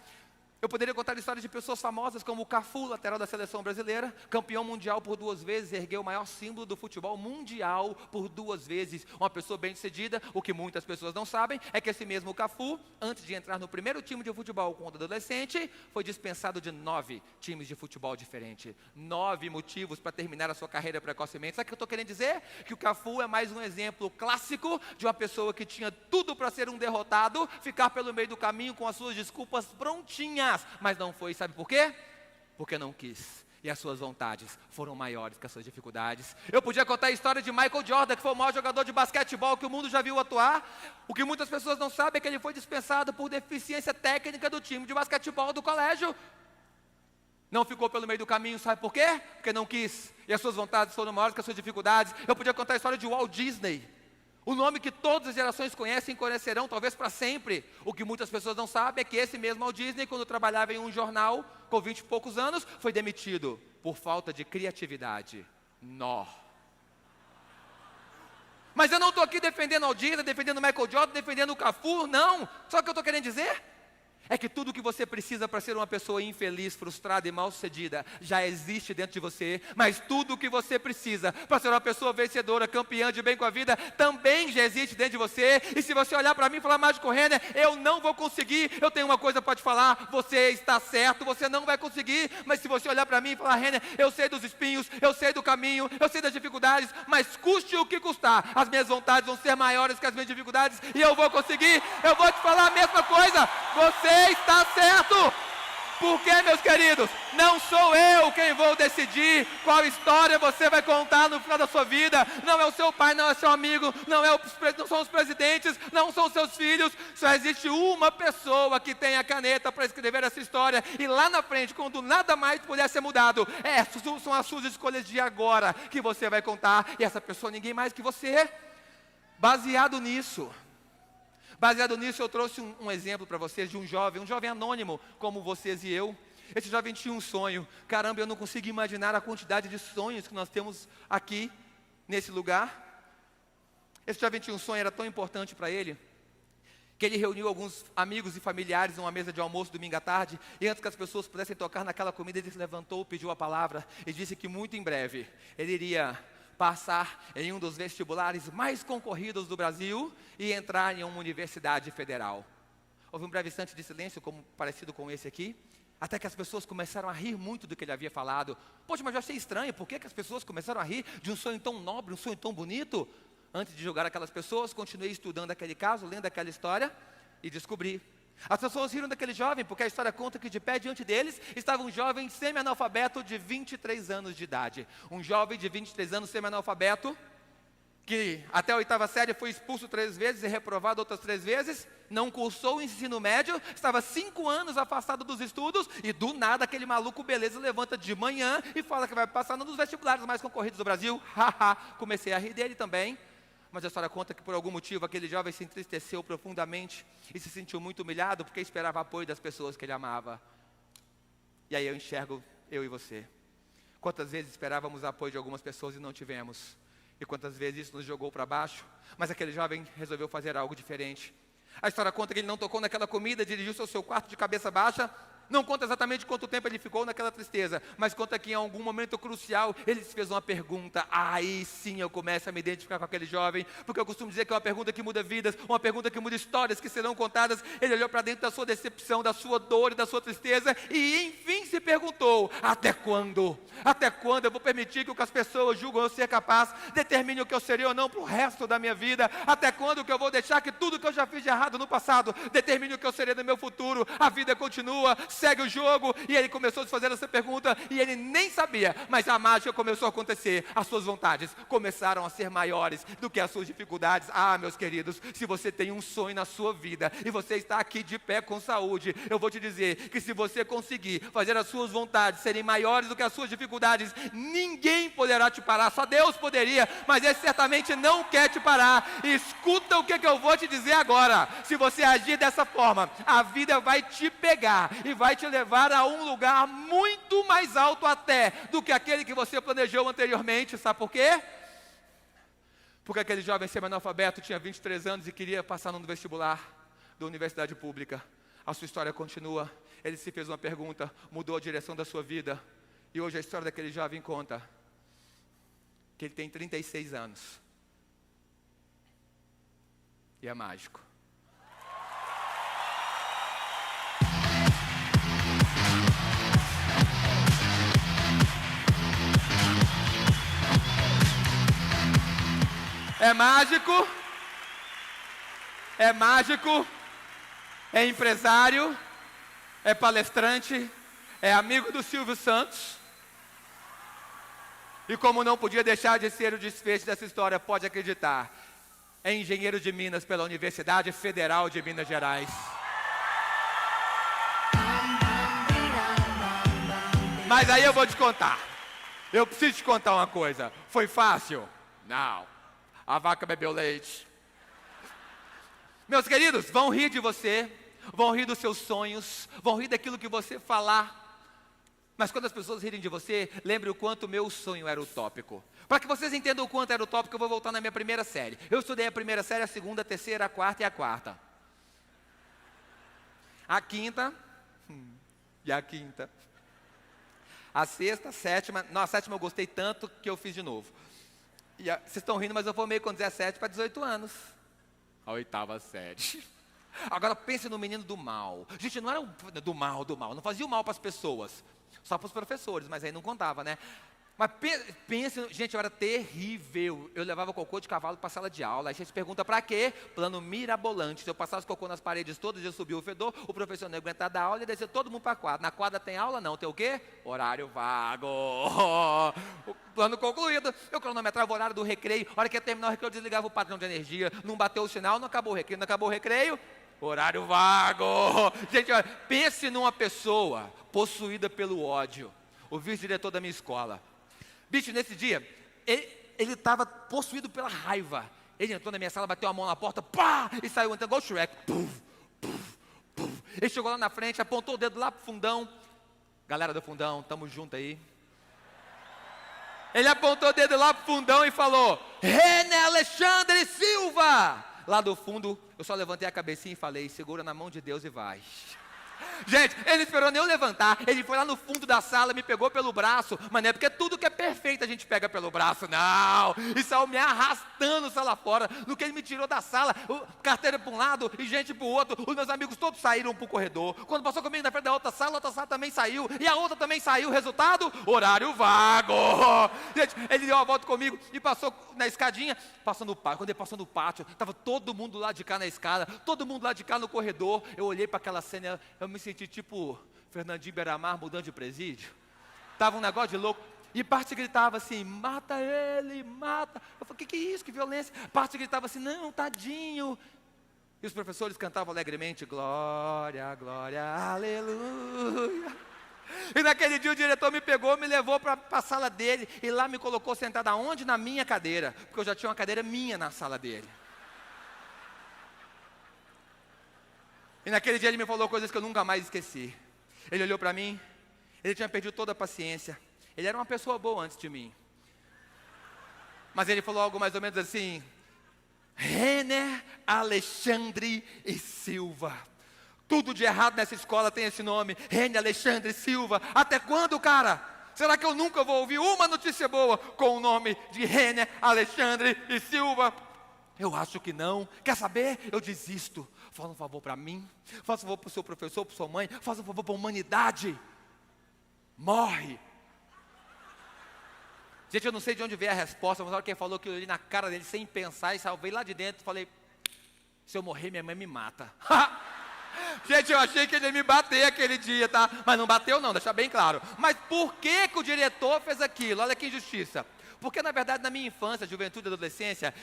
Eu poderia contar histórias de pessoas famosas como o Cafu, lateral da seleção brasileira, campeão mundial por 2 vezes, ergueu o maior símbolo do futebol mundial por 2 vezes. Uma pessoa bem-sucedida. O que muitas pessoas não sabem é que esse mesmo Cafu, antes de entrar no primeiro time de futebol quando adolescente, foi dispensado de 9 times de futebol diferentes. 9 motivos para terminar a sua carreira precocemente. Sabe o que eu estou querendo dizer? Que o Cafu é mais um exemplo clássico de uma pessoa que tinha tudo para ser um derrotado, ficar pelo meio do caminho com as suas desculpas prontinhas. Mas não foi, sabe por quê? Porque não quis. E as suas vontades foram maiores que as suas dificuldades. Eu podia contar a história de Michael Jordan, que foi o maior jogador de basquetebol que o mundo já viu atuar. O que muitas pessoas não sabem é que ele foi dispensado por deficiência técnica do time de basquetebol do colégio. Não ficou pelo meio do caminho, sabe por quê? Porque não quis. E as suas vontades foram maiores que as suas dificuldades. Eu podia contar a história de Walt Disney. O nome que todas as gerações conhecem e conhecerão, talvez para sempre. O que muitas pessoas não sabem é que esse mesmo Walt Disney, quando trabalhava em um jornal, com 20 e poucos anos, foi demitido por falta de criatividade. Nó. Mas eu não estou aqui defendendo Walt Disney, defendendo Michael Jordan, defendendo o Cafu, não. Só o que eu estou querendo dizer é que tudo o que você precisa para ser uma pessoa infeliz, frustrada e mal-sucedida já existe dentro de você, mas tudo o que você precisa para ser uma pessoa vencedora, campeã de bem com a vida, também já existe dentro de você. E se você olhar para mim e falar, Mágico Renner, eu não vou conseguir, eu tenho uma coisa para te falar, você está certo, você não vai conseguir. Mas se você olhar para mim e falar, Renner, eu sei dos espinhos, eu sei do caminho, eu sei das dificuldades, mas custe o que custar, as minhas vontades vão ser maiores que as minhas dificuldades e eu vou conseguir. Eu vou te falar a mesma coisa, você está certo. Porque, meus queridos, não sou eu quem vou decidir qual história você vai contar no final da sua vida. Não é o seu pai, não é seu amigo, não são os presidentes, não são os seus filhos. Só existe uma pessoa que tem a caneta para escrever essa história. E lá na frente, quando nada mais puder ser mudado, são as suas escolhas de agora que você vai contar. E essa pessoa ninguém mais que você. Baseado nisso, eu trouxe um exemplo para vocês de um jovem anônimo como vocês e eu. Esse jovem tinha um sonho. Caramba, eu não consigo imaginar a quantidade de sonhos que nós temos aqui, nesse lugar. Esse jovem tinha um sonho, era tão importante para ele, que ele reuniu alguns amigos e familiares numa mesa de almoço domingo à tarde, e antes que as pessoas pudessem tocar naquela comida, ele se levantou, pediu a palavra e disse que muito em breve ele iria passar em um dos vestibulares mais concorridos do Brasil e entrar em uma universidade federal. Houve um breve instante de silêncio, parecido com esse aqui, até que as pessoas começaram a rir muito do que ele havia falado. Poxa, mas eu achei estranho, por que as pessoas começaram a rir de um sonho tão nobre, um sonho tão bonito? Antes de julgar aquelas pessoas, continuei estudando aquele caso, lendo aquela história e descobri. As pessoas riram daquele jovem, porque a história conta que de pé diante deles estava um jovem semi-analfabeto de 23 anos de idade. Um jovem de 23 anos semi-analfabeto, que até a 8ª série foi expulso 3 vezes e reprovado outras 3 vezes, não cursou o ensino médio, estava 5 anos afastado dos estudos, e do nada aquele maluco beleza levanta de manhã e fala que vai passar num dos vestibulares mais concorridos do Brasil. Haha, comecei a rir dele também. Mas a história conta que por algum motivo aquele jovem se entristeceu profundamente e se sentiu muito humilhado porque esperava apoio das pessoas que ele amava. E aí eu enxergo eu e você. Quantas vezes esperávamos apoio de algumas pessoas e não tivemos? E quantas vezes isso nos jogou para baixo? Mas aquele jovem resolveu fazer algo diferente. A história conta que ele não tocou naquela comida, dirigiu-se ao seu quarto de cabeça baixa. Não conta exatamente quanto tempo ele ficou naquela tristeza, mas conta que em algum momento crucial ele se fez uma pergunta. Aí sim eu começo a me identificar com aquele jovem, porque eu costumo dizer que é uma pergunta que muda vidas, uma pergunta que muda histórias que serão contadas. Ele olhou para dentro da sua decepção, da sua dor e da sua tristeza e enfim se perguntou: até quando? Até quando eu vou permitir que o que as pessoas julgam eu ser capaz determine o que eu serei ou não para o resto da minha vida? Até quando que eu vou deixar que tudo que eu já fiz de errado no passado determine o que eu serei no meu futuro? A vida continua, segue o jogo. E ele começou a se fazer essa pergunta e ele nem sabia, mas a mágica começou a acontecer. As suas vontades começaram a ser maiores do que as suas dificuldades. Ah, meus queridos, se você tem um sonho na sua vida e você está aqui de pé com saúde, eu vou te dizer que se você conseguir fazer as suas vontades serem maiores do que as suas dificuldades, ninguém poderá te parar. Só Deus poderia, mas Ele certamente não quer te parar. Escuta o que eu vou te dizer agora. Se você agir dessa forma, a vida vai te pegar e vai te levar a um lugar muito mais alto até do que aquele que você planejou anteriormente. Sabe por quê? Porque aquele jovem semi-analfabeto tinha 23 anos e queria passar no vestibular da universidade pública. A sua história continua. Ele se fez uma pergunta, mudou a direção da sua vida. E hoje a história daquele jovem conta que ele tem 36 anos. E é mágico. É mágico, é empresário, é palestrante, é amigo do Silvio Santos. E como não podia deixar de ser o desfecho dessa história, pode acreditar, é engenheiro de Minas pela Universidade Federal de Minas Gerais. Mas aí eu vou te contar. Eu preciso te contar uma coisa. Foi fácil? Não. A vaca bebeu leite. Meus queridos, vão rir de você, vão rir dos seus sonhos, vão rir daquilo que você falar. Mas quando as pessoas rirem de você, lembre o quanto o meu sonho era utópico. Para que vocês entendam o quanto era utópico, eu vou voltar na minha primeira série. Eu estudei a primeira série, a segunda, a terceira, a quarta e a quarta. A quinta, e a quinta. A sexta, a sétima, não, a sétima eu gostei tanto que eu fiz de novo. Vocês estão rindo, mas eu formei com 17 para 18 anos. A oitava série. Agora pense no menino do mal. Gente, não era do mal, não fazia o mal para as pessoas. Só para os professores, mas aí não contava, né? Mas pense, gente, eu era terrível. Eu levava cocô de cavalo para a sala de aula. Aí você se pergunta para quê? Plano mirabolante. Se eu passasse cocô nas paredes todas, eu subia o fedor, o professor não ia aguentar dar aula e descer todo mundo para a quadra. Na quadra tem aula? Não. Tem o quê? Horário vago. O plano concluído. Eu cronometrava o horário do recreio. A hora que ia terminar o recreio, eu desligava o padrão de energia. Não bateu o sinal, não acabou o recreio. Não acabou o recreio, horário vago. Gente, olha, pense numa pessoa possuída pelo ódio. O vice-diretor da minha escola. Bicho, nesse dia, ele estava possuído pela raiva. Ele entrou na minha sala, bateu a mão na porta, pá, e saiu entrando igual o Shrek. Puf, puf, puf. Ele chegou lá na frente, apontou o dedo lá pro fundão. Galera do fundão, tamo junto aí. Ele apontou o dedo lá pro fundão e falou: René Alexandre Silva! Lá do fundo, eu só levantei a cabecinha e falei: segura na mão de Deus e vai. Gente, ele não esperou nem eu levantar. Ele foi lá no fundo da sala, me pegou pelo braço. Mas não é porque tudo que é perfeito a gente pega pelo braço, não. E saiu me arrastando sala fora. No que ele me tirou da sala, carteira para um lado e gente para o outro. Os meus amigos todos saíram para o corredor. Quando passou comigo na frente da outra sala também saiu. E a outra também saiu. Resultado? Horário vago. Gente, ele deu uma volta comigo e passou na escadinha. Passou no pátio. Quando ele passou no pátio, estava todo mundo lá de cá na escada. Todo mundo lá de cá no corredor. Eu olhei para aquela cena, eu me senti tipo Fernandinho Beiramar mudando de presídio. Tava um negócio de louco. E parte gritava assim: mata ele, mata. Eu falei: que é isso, que violência. Parte gritava assim: não, tadinho. E os professores cantavam alegremente: glória, glória, aleluia. E naquele dia o diretor me pegou, me levou para a sala dele. E lá me colocou sentado aonde? Na minha cadeira. Porque eu já tinha uma cadeira minha na sala dele. E naquele dia ele me falou coisas que eu nunca mais esqueci. Ele olhou para mim, ele tinha perdido toda a paciência. Ele era uma pessoa boa antes de mim. Mas ele falou algo mais ou menos assim: René Alexandre e Silva. Tudo de errado nessa escola tem esse nome, René Alexandre Silva. Até quando, cara? Será que eu nunca vou ouvir uma notícia boa com o nome de René Alexandre e Silva? Eu acho que não. Quer saber? Eu desisto. Faz um favor para mim, faça um favor para o seu professor, para sua mãe, faça um favor para a humanidade. Morre. Gente, eu não sei de onde veio a resposta, mas na hora que ele falou, que eu olhei na cara dele sem pensar e salvei lá de dentro, falei: se eu morrer, minha mãe me mata. Gente, eu achei que ele ia me bater aquele dia, tá? Mas não bateu não, deixa bem claro. Mas por que o diretor fez aquilo? Olha que injustiça. Porque na verdade na minha infância, juventude e adolescência,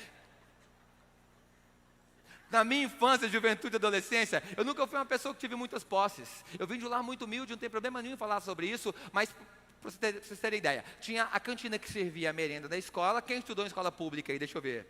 eu nunca fui uma pessoa que tive muitas posses. Eu vim de um lar muito humilde, não tem problema nenhum em falar sobre isso, mas para vocês terem ideia, tinha a cantina que servia a merenda da escola. Quem estudou em escola pública aí, deixa eu ver.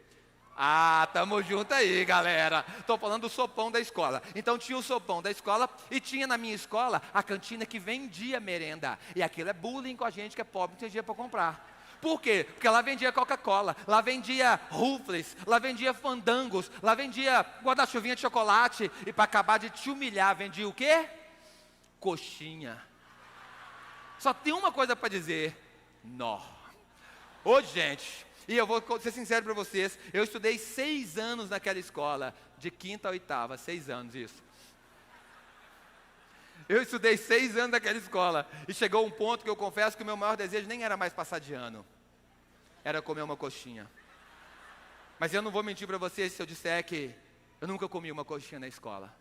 Ah, tamo junto aí, galera. Estou falando do sopão da escola. Então tinha o sopão da escola e tinha na minha escola a cantina que vendia merenda. E aquilo é bullying com a gente que é pobre, não tem dinheiro para comprar. Por quê? Porque lá vendia Coca-Cola, lá vendia Ruffles, lá vendia Fandangos, lá vendia guarda-chuvinha de chocolate. E para acabar de te humilhar, vendia o quê? Coxinha. Só tem uma coisa para dizer: nó. Ô gente, e eu vou ser sincero para vocês, eu estudei 6 anos naquela escola, de 5ª a 8ª, 6 anos isso. Eu estudei 6 anos naquela escola, e chegou um ponto que eu confesso que o meu maior desejo nem era mais passar de ano, era comer uma coxinha. Mas eu não vou mentir para vocês se eu disser que eu nunca comi uma coxinha na escola.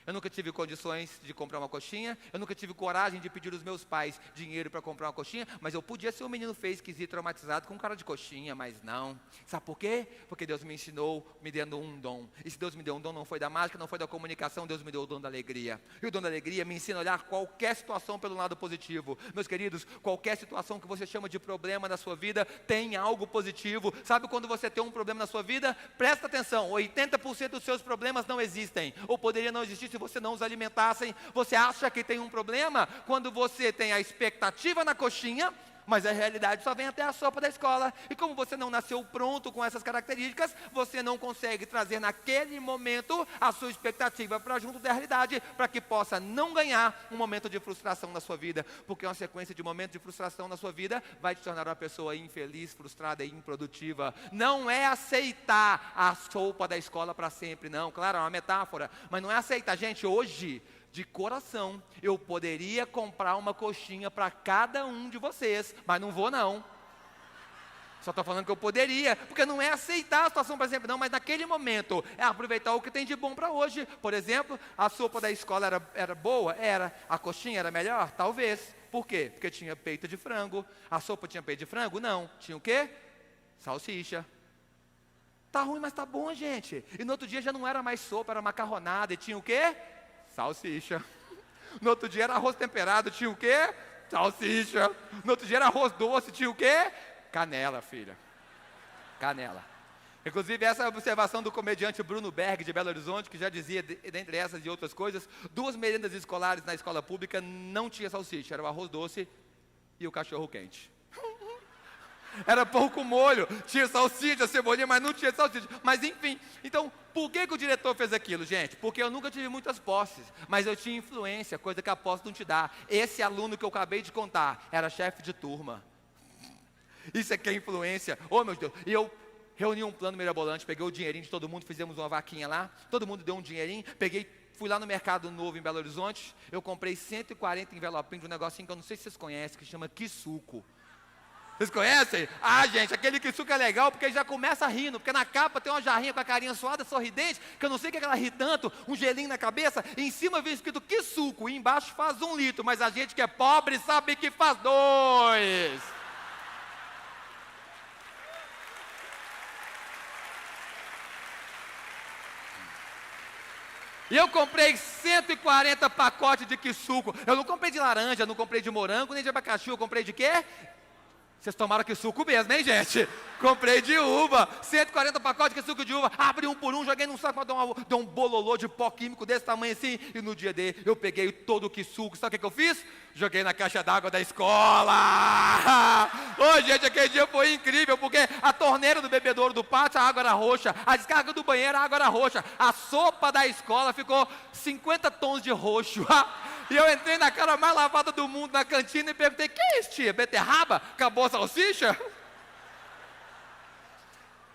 Eu nunca tive condições de comprar uma coxinha, eu nunca tive coragem de pedir aos meus pais dinheiro para comprar uma coxinha, mas eu podia ser um menino feio, esquisito, traumatizado com cara de coxinha, mas não. Sabe por quê? Porque Deus me ensinou, me dando um dom. E se Deus me deu um dom, não foi da mágica, não foi da comunicação, Deus me deu o dom da alegria. E o dom da alegria me ensina a olhar qualquer situação pelo lado positivo. Meus queridos, qualquer situação que você chama de problema na sua vida, tem algo positivo. Sabe quando você tem um problema na sua vida? Presta atenção, 80% dos seus problemas não existem, ou poderiam não existir se você não os alimentassem. Você acha que tem um problema quando você tem a expectativa na coxinha, mas a realidade só vem até a sopa da escola. E como você não nasceu pronto com essas características, você não consegue trazer naquele momento a sua expectativa para junto da realidade, para que possa não ganhar um momento de frustração na sua vida, porque uma sequência de momentos de frustração na sua vida vai te tornar uma pessoa infeliz, frustrada e improdutiva. Não é aceitar a sopa da escola para sempre, não. Claro, é uma metáfora, mas não é aceitar. Gente, hoje, de coração, eu poderia comprar uma coxinha para cada um de vocês, mas não vou não. Só estou falando que eu poderia, porque não é aceitar a situação para sempre não, mas naquele momento é aproveitar o que tem de bom para hoje. Por exemplo, a sopa da escola era boa? Era. A coxinha era melhor? Talvez. Por quê? Porque tinha peito de frango. A sopa tinha peito de frango? Não. Tinha o quê? Salsicha. Tá ruim, mas tá bom, gente. E no outro dia já não era mais sopa, era macarronada. E tinha o quê? Salsicha. No outro dia era arroz temperado, tinha o quê? Salsicha. No outro dia era arroz doce, tinha o quê? Canela, filha. Canela. Inclusive, essa é a observação do comediante Bruno Berg, de Belo Horizonte, que já dizia, dentre essas e outras coisas, 2 merendas escolares na escola pública não tinha salsicha, era o arroz doce e o cachorro quente. Era pão com molho, tinha salsicha, cebolinha, mas não tinha salsicha. Mas enfim, então, por que o diretor fez aquilo, gente? Porque eu nunca tive muitas posses, mas eu tinha influência, coisa que a posse não te dá. Esse aluno que eu acabei de contar, era chefe de turma. Isso aqui é influência. Oh, meu Deus, e eu reuni um plano mirabolante, peguei o dinheirinho de todo mundo, fizemos uma vaquinha lá, todo mundo deu um dinheirinho, fui lá no Mercado Novo em Belo Horizonte, eu comprei 140 envelopinhos de um negocinho que eu não sei se vocês conhecem, que chama Kisuko. Vocês conhecem? Ah, gente, aquele Kisuko é legal porque ele já começa rindo, porque na capa tem uma jarrinha com a carinha suada, sorridente, que eu não sei o que ela ri tanto, um gelinho na cabeça, e em cima vem escrito Kisuko, e embaixo faz 1 litro, mas a gente que é pobre sabe que faz 2. E eu comprei 140 pacotes de Kisuko. Eu não comprei de laranja, não comprei de morango, nem de abacaxi, eu comprei de quê? Vocês tomaram Kisuko mesmo, hein, gente? Comprei de uva, 140 pacotes de Kisuko de uva, abri um por um, joguei num saco, deu um bololô de pó químico desse tamanho assim, e no dia D eu peguei todo o Kisuko, sabe o que eu fiz? Joguei na caixa d'água da escola. Ô, gente, aquele dia foi incrível, porque a torneira do bebedouro do pátio, a água era roxa, a descarga do banheiro, a água era roxa, a sopa da escola ficou 50 tons de roxo. E eu entrei na cara mais lavada do mundo na cantina e perguntei: que é isso, tia? Beterraba? Acabou a salsicha?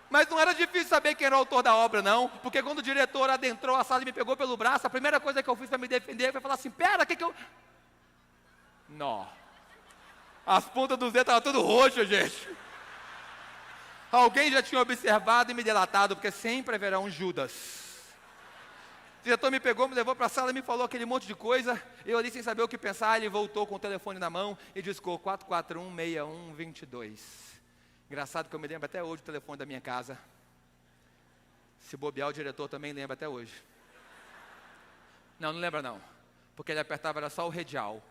Mas não era difícil saber quem era o autor da obra, não. Porque quando o diretor adentrou a sala e me pegou pelo braço, a primeira coisa que eu fiz para me defender foi falar assim: pera, o que eu... Não. As pontas dos dedos estavam tudo roxas, gente. Alguém já tinha observado e me delatado, porque sempre haverá um Judas. O diretor me pegou, me levou para a sala e me falou aquele monte de coisa. Eu ali sem saber o que pensar, ele voltou com o telefone na mão e discou 441-6122. Engraçado que eu me lembro até hoje do telefone da minha casa. Se bobear, o diretor também lembra até hoje. Não lembra não. Porque ele apertava, era só o radial.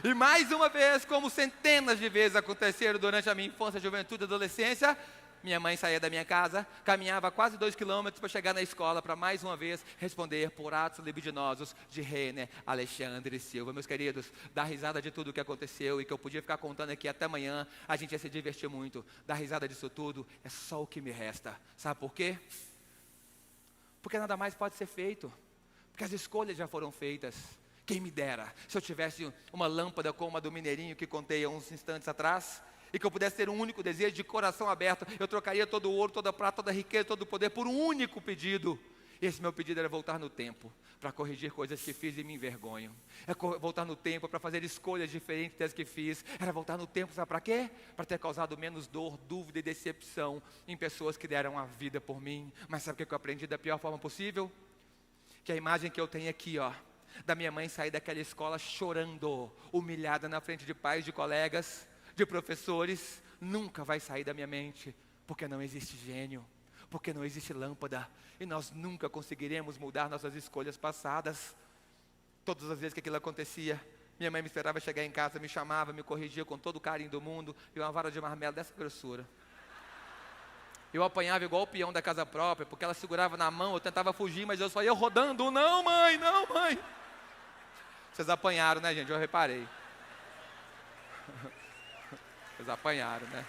E mais uma vez, como centenas de vezes aconteceram durante a minha infância, juventude e adolescência, Minha mãe saía da minha casa, caminhava quase 2 quilômetros para chegar na escola, para mais uma vez responder por atos libidinosos de Renner Alexandre Silva. Meus queridos, dá risada de tudo o que aconteceu e que eu podia ficar contando aqui até amanhã, a gente ia se divertir muito. Dar risada disso tudo é só o que me resta. Sabe por quê? Porque nada mais pode ser feito. Porque as escolhas já foram feitas. Quem me dera, se eu tivesse uma lâmpada como a do Mineirinho que contei há uns instantes atrás, e que eu pudesse ter um único desejo de coração aberto, eu trocaria todo o ouro, toda a prata, toda a riqueza, todo o poder por um único pedido. Esse meu pedido era voltar no tempo, para corrigir coisas que fiz e me envergonho. É voltar no tempo para fazer escolhas diferentes das que fiz. Era voltar no tempo, sabe para quê? Para ter causado menos dor, dúvida e decepção em pessoas que deram a vida por mim. Mas sabe o que eu aprendi da pior forma possível? Que a imagem que eu tenho aqui, da minha mãe sair daquela escola chorando, humilhada na frente de pais, de colegas, de professores, nunca vai sair da minha mente, porque não existe gênio, porque não existe lâmpada, e nós nunca conseguiremos mudar nossas escolhas passadas. Todas as vezes que aquilo acontecia, minha mãe me esperava chegar em casa, me chamava, me corrigia com todo o carinho do mundo, e uma vara de marmelo dessa grossura. Eu apanhava igual o peão da casa própria, porque ela segurava na mão, eu tentava fugir, mas eu só ia rodando, não mãe, não mãe. Vocês apanharam, né gente, eu reparei. Vocês apanharam, né?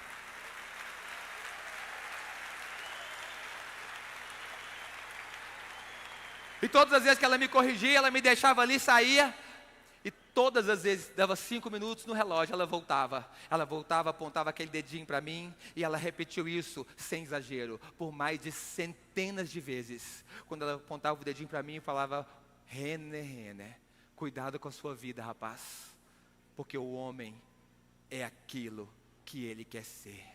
E todas as vezes que ela me corrigia, ela me deixava ali, saía. E todas as vezes, dava 5 minutos no relógio, ela voltava. Ela voltava, apontava aquele dedinho para mim. E ela repetiu isso, sem exagero, por mais de centenas de vezes. Quando ela apontava o dedinho para mim e falava: Renner, Renner, cuidado com a sua vida, rapaz. Porque o homem é aquilo que ele quer ser.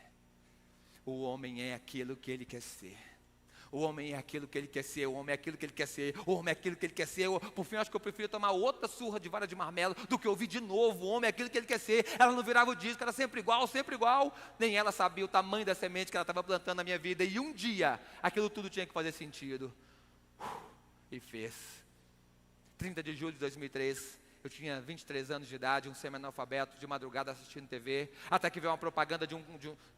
O homem é aquilo que ele quer ser. O homem é aquilo que ele quer ser. O homem é aquilo que ele quer ser. O homem é aquilo que ele quer ser. Por fim, eu acho que eu prefiro tomar outra surra de vara de marmelo do que ouvir de novo: o homem é aquilo que ele quer ser. Ela não virava o disco, era sempre igual, sempre igual. Nem ela sabia o tamanho da semente que ela estava plantando na minha vida. E um dia, aquilo tudo tinha que fazer sentido. E fez. 30 de julho de 2003, eu tinha 23 anos de idade, um semi-analfabeto, de madrugada assistindo TV, até que veio uma propaganda de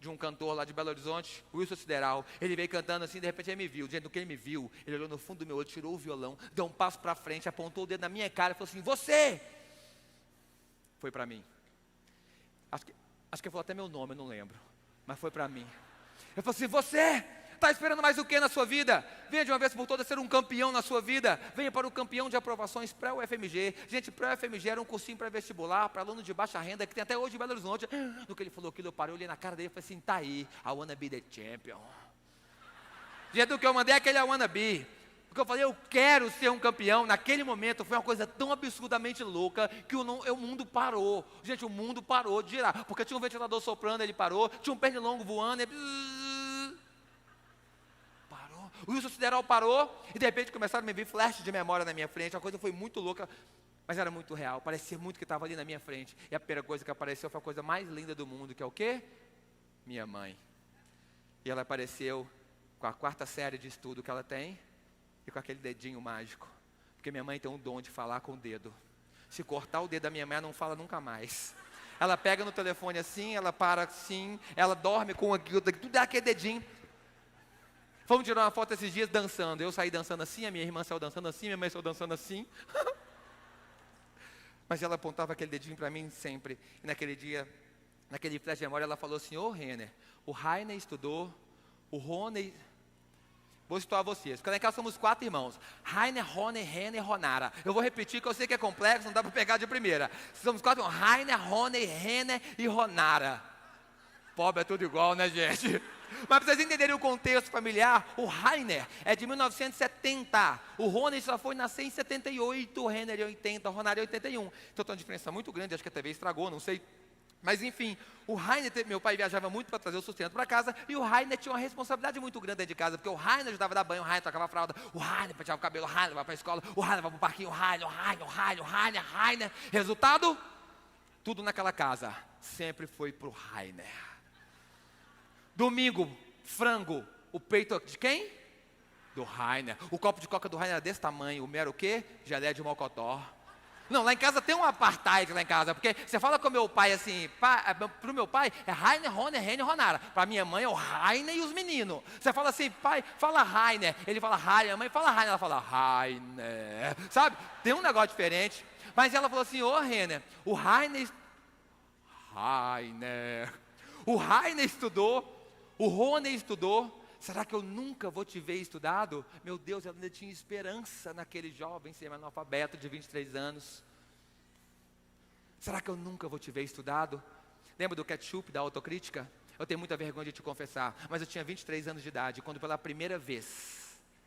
um cantor lá de Belo Horizonte, Wilson Sideral. Ele veio cantando assim, de repente ele me viu. Diante do que ele me viu, ele olhou no fundo do meu olho, tirou o violão, deu um passo para frente, apontou o dedo na minha cara e falou assim: você! Foi para mim. Acho que ele falou até meu nome, eu não lembro, mas foi para mim. Ele falou assim: você! Está esperando mais o que na sua vida? Venha de uma vez por todas ser um campeão na sua vida. Venha para o campeão de aprovações pré-UFMG. Gente, pré-UFMG era um cursinho pré-vestibular para aluno de baixa renda que tem até hoje em Belo Horizonte. No que ele falou aquilo, eu parei, olhei na cara dele e falei assim: tá aí, I wanna be the champion. Gente, do que eu mandei aquele I wanna be. Porque eu falei: eu quero ser um campeão. Naquele momento foi uma coisa tão absurdamente louca que o mundo parou. Gente, o mundo parou de girar. Porque tinha um ventilador soprando, ele parou. Tinha um pernilongo voando, ele... O Wilson Sideral parou e de repente começaram a me vir flashes de memória na minha frente. A coisa foi muito louca, mas era muito real. Parecia muito que estava ali na minha frente. E a primeira coisa que apareceu foi a coisa mais linda do mundo, que é o quê? Minha mãe. E ela apareceu com a 4ª série de estudo que ela tem e com aquele dedinho mágico. Porque minha mãe tem um dom de falar com o dedo. Se cortar o dedo da minha mãe, ela não fala nunca mais. Ela pega no telefone assim, ela para assim, ela dorme com aquilo, tudo é aquele dedinho. Fomos tirar uma foto esses dias dançando. Eu saí dançando assim, a minha irmã saiu dançando assim, minha mãe saiu dançando assim. Mas ela apontava aquele dedinho para mim sempre. E naquele dia, naquele flash de memória, ela falou assim: ô Renner, o Rainer estudou, o Rony... Vou situar vocês, porque lá em casa somos 4 irmãos: Rainer, Rony, Renner e Ronara. Eu vou repetir, que eu sei que é complexo, não dá para pegar de primeira. Somos 4 irmãos: Rainer, Rony, Renner e Ronara. Pobre é tudo igual, né gente? Mas para vocês entenderem o contexto familiar, o Rainer é de 1970, o Rony só foi nascer em 78, o Renner em 80, o Ronara em 81. Então tem uma diferença muito grande, acho que a TV estragou, não sei. Mas enfim, o Rainer, meu pai viajava muito para trazer o sustento para casa, e o Rainer tinha uma responsabilidade muito grande dentro de casa, porque o Rainer ajudava a dar banho, o Rainer tocava a fralda, o Rainer penteava o cabelo, o Rainer vai para a escola, o Rainer vai para o parquinho, o Rainer. Resultado? Tudo naquela casa sempre foi para o Rainer. Domingo, frango, o peito de quem? Do Rainer. O copo de coca do Rainer era desse tamanho, o mel era o quê? Geleia de mocotó. Não, lá em casa tem um apartheid lá em casa, porque você fala com o meu pai assim, pro meu pai é Rainer, Roner, Renner, Ronara. Pra minha mãe é o Rainer e os meninos. Você fala assim, pai, fala Rainer. Ele fala Rainer, a mãe fala Rainer, ela fala Rainer. Sabe? Tem um negócio diferente. Mas ela falou assim, ô Renner, o Rainer estudou, o Roner estudou. Será que eu nunca vou te ver estudado? Meu Deus, ela ainda tinha esperança naquele jovem semi-analfabeto de 23 anos. Será que eu nunca vou te ver estudado? Lembra do ketchup, da autocrítica? Eu tenho muita vergonha de te confessar, mas eu tinha 23 anos de idade, quando pela primeira vez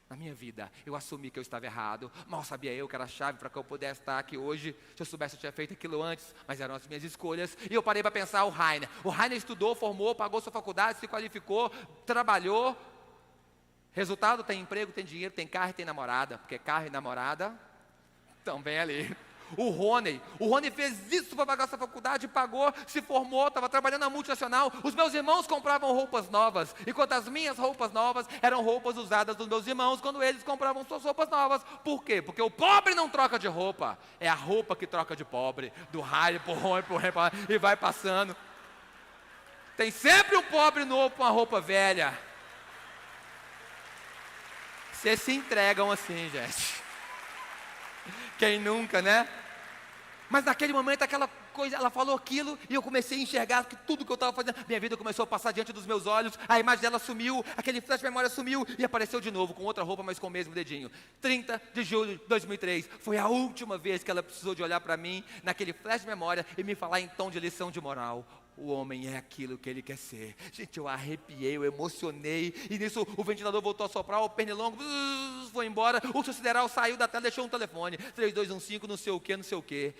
na minha vida eu assumi que eu estava errado. Mal sabia eu que era a chave para que eu pudesse estar aqui hoje. Se eu soubesse, eu tinha feito aquilo antes, mas eram as minhas escolhas. E eu parei para pensar, o Rainer estudou, formou, pagou sua faculdade, se qualificou, trabalhou. Resultado, tem emprego, tem dinheiro, tem carro e tem namorada, porque carro e namorada estão bem ali. O Rony fez isso para pagar sua faculdade, pagou, se formou, estava trabalhando na multinacional. Os meus irmãos compravam roupas novas, enquanto as minhas roupas novas eram roupas usadas dos meus irmãos, quando eles compravam suas roupas novas. Por quê? Porque o pobre não troca de roupa, é a roupa que troca de pobre, do raio pro Rony, e vai passando. Tem sempre um pobre novo com uma roupa velha. Vocês se entregam assim, gente. Quem nunca, né? Mas naquele momento, aquela coisa, ela falou aquilo, e eu comecei a enxergar que tudo que eu estava fazendo, minha vida começou a passar diante dos meus olhos, a imagem dela sumiu, aquele flash de memória sumiu, e apareceu de novo, com outra roupa, mas com o mesmo dedinho. 30 de julho de 2003, foi a última vez que ela precisou de olhar para mim, naquele flash de memória, e me falar em tom de lição de moral. O homem é aquilo que ele quer ser. Gente, eu arrepiei, eu emocionei, e nisso o ventilador voltou a soprar, o pernilongo foi embora, o seu sideral saiu da tela, deixou um telefone, 3215, não sei o que.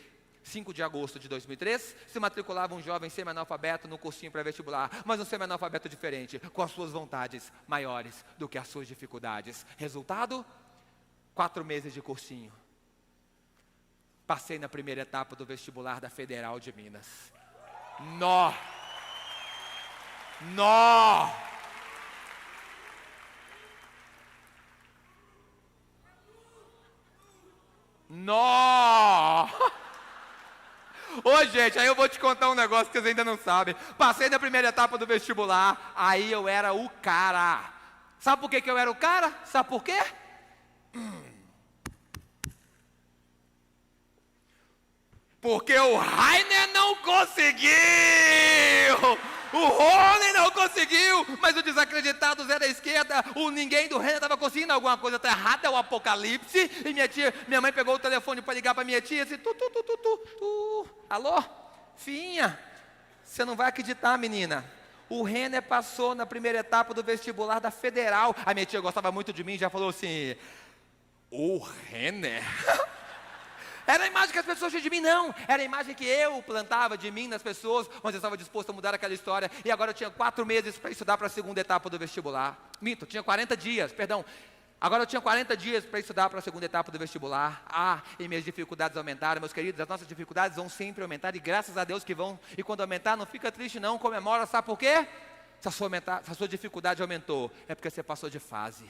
5 de agosto de 2003, se matriculava um jovem semi-analfabeto no cursinho pré-vestibular, mas um semi-analfabeto diferente, com as suas vontades maiores do que as suas dificuldades. Resultado? 4 meses de cursinho. Passei na primeira etapa do vestibular da Federal de Minas. Nó! Ô gente, aí eu vou te contar um negócio que vocês ainda não sabem. Passei na primeira etapa do vestibular, aí eu era o cara. Sabe por que eu era o cara? Sabe por quê? Porque o Rainer não conseguiu! O Rony não conseguiu, mas o desacreditado Zé da esquerda, o ninguém do Renner estava conseguindo. Alguma coisa tá errada, é o apocalipse. E minha mãe pegou o telefone para ligar para minha tia, assim, alô, filhinha, você não vai acreditar, menina. O Renner passou na primeira etapa do vestibular da Federal. A minha tia gostava muito de mim, já falou assim, o Renner? Era a imagem que as pessoas tinham de mim, não. Era a imagem que eu plantava de mim nas pessoas, mas eu estava disposto a mudar aquela história. E agora eu tinha 4 meses para estudar para a segunda etapa do vestibular. Minto, tinha 40 dias, perdão. Agora eu tinha 40 dias para estudar para a segunda etapa do vestibular. E minhas dificuldades aumentaram, meus queridos. As nossas dificuldades vão sempre aumentar, e graças a Deus que vão. E quando aumentar, não fica triste não, comemora, sabe por quê? Se a sua dificuldade aumentou, é porque você passou de fase.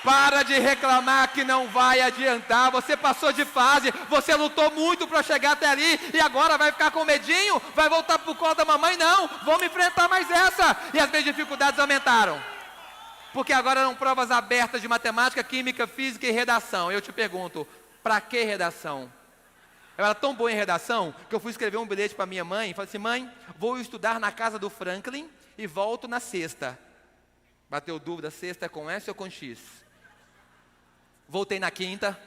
Para de reclamar que não vai adiantar. Você passou de fase, você lutou muito para chegar até ali, e agora vai ficar com medinho? Vai voltar pro colo da mamãe? Não, vamos enfrentar mais essa. E as minhas dificuldades aumentaram, porque agora eram provas abertas de matemática, química, física e redação. Eu te pergunto, para que redação? Eu era tão bom em redação que eu fui escrever um bilhete para minha mãe e falei assim, mãe, vou estudar na casa do Franklin e volto na sexta. Bateu dúvida, sexta é com S ou com X? Voltei na quinta.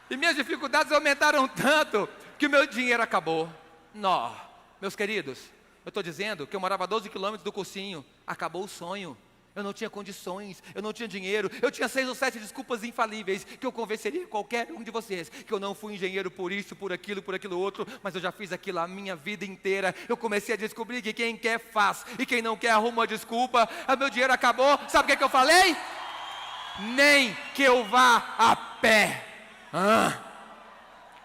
E minhas dificuldades aumentaram tanto que o meu dinheiro acabou. Nó. Meus queridos, eu estou dizendo que eu morava a 12 quilômetros do cursinho. Acabou o sonho. Eu não tinha condições, eu não tinha dinheiro. Eu tinha 6 ou 7 desculpas infalíveis que eu convenceria qualquer um de vocês que eu não fui engenheiro por isso, por aquilo outro. Mas eu já fiz aquilo a minha vida inteira. Eu comecei a descobrir que quem quer faz, e quem não quer arruma uma desculpa. O meu dinheiro acabou. Sabe o que eu falei? Nem que eu vá a pé.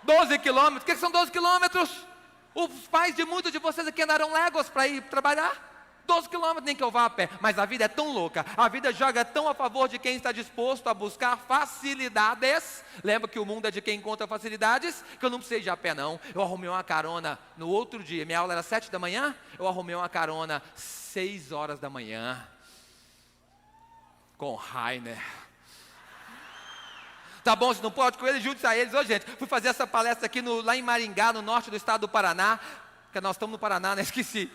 12 quilômetros, o que são 12 quilômetros? Os pais de muitos de vocês aqui andaram léguas para ir trabalhar. 12 quilômetros nem que eu vá a pé, mas a vida é tão louca, a vida joga tão a favor de quem está disposto a buscar facilidades. Lembra que o mundo é de quem encontra facilidades? Que eu não precisei de a pé não, eu arrumei uma carona no outro dia, minha aula era 7 da manhã, eu arrumei uma carona 6 horas da manhã, com Rainer. Tá bom, se não pode com eles, junte-se a eles. Ô gente, fui fazer essa palestra aqui lá em Maringá, no norte do estado do Paraná, porque nós estamos no Paraná, né, esqueci.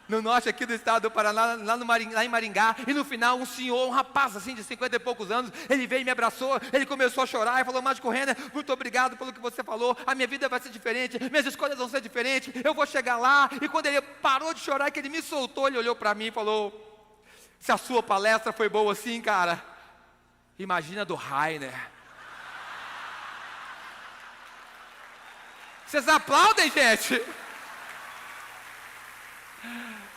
No norte aqui do estado do Paraná, lá em Maringá, e no final um senhor, um rapaz assim de 50 e poucos anos, ele veio e me abraçou, ele começou a chorar e falou: Mágico Renner, muito obrigado pelo que você falou, a minha vida vai ser diferente, minhas escolhas vão ser diferentes, eu vou chegar lá. E quando ele parou de chorar, que ele me soltou, ele olhou para mim e falou: se a sua palestra foi boa assim, cara, imagina do Rainer. Vocês aplaudem, gente?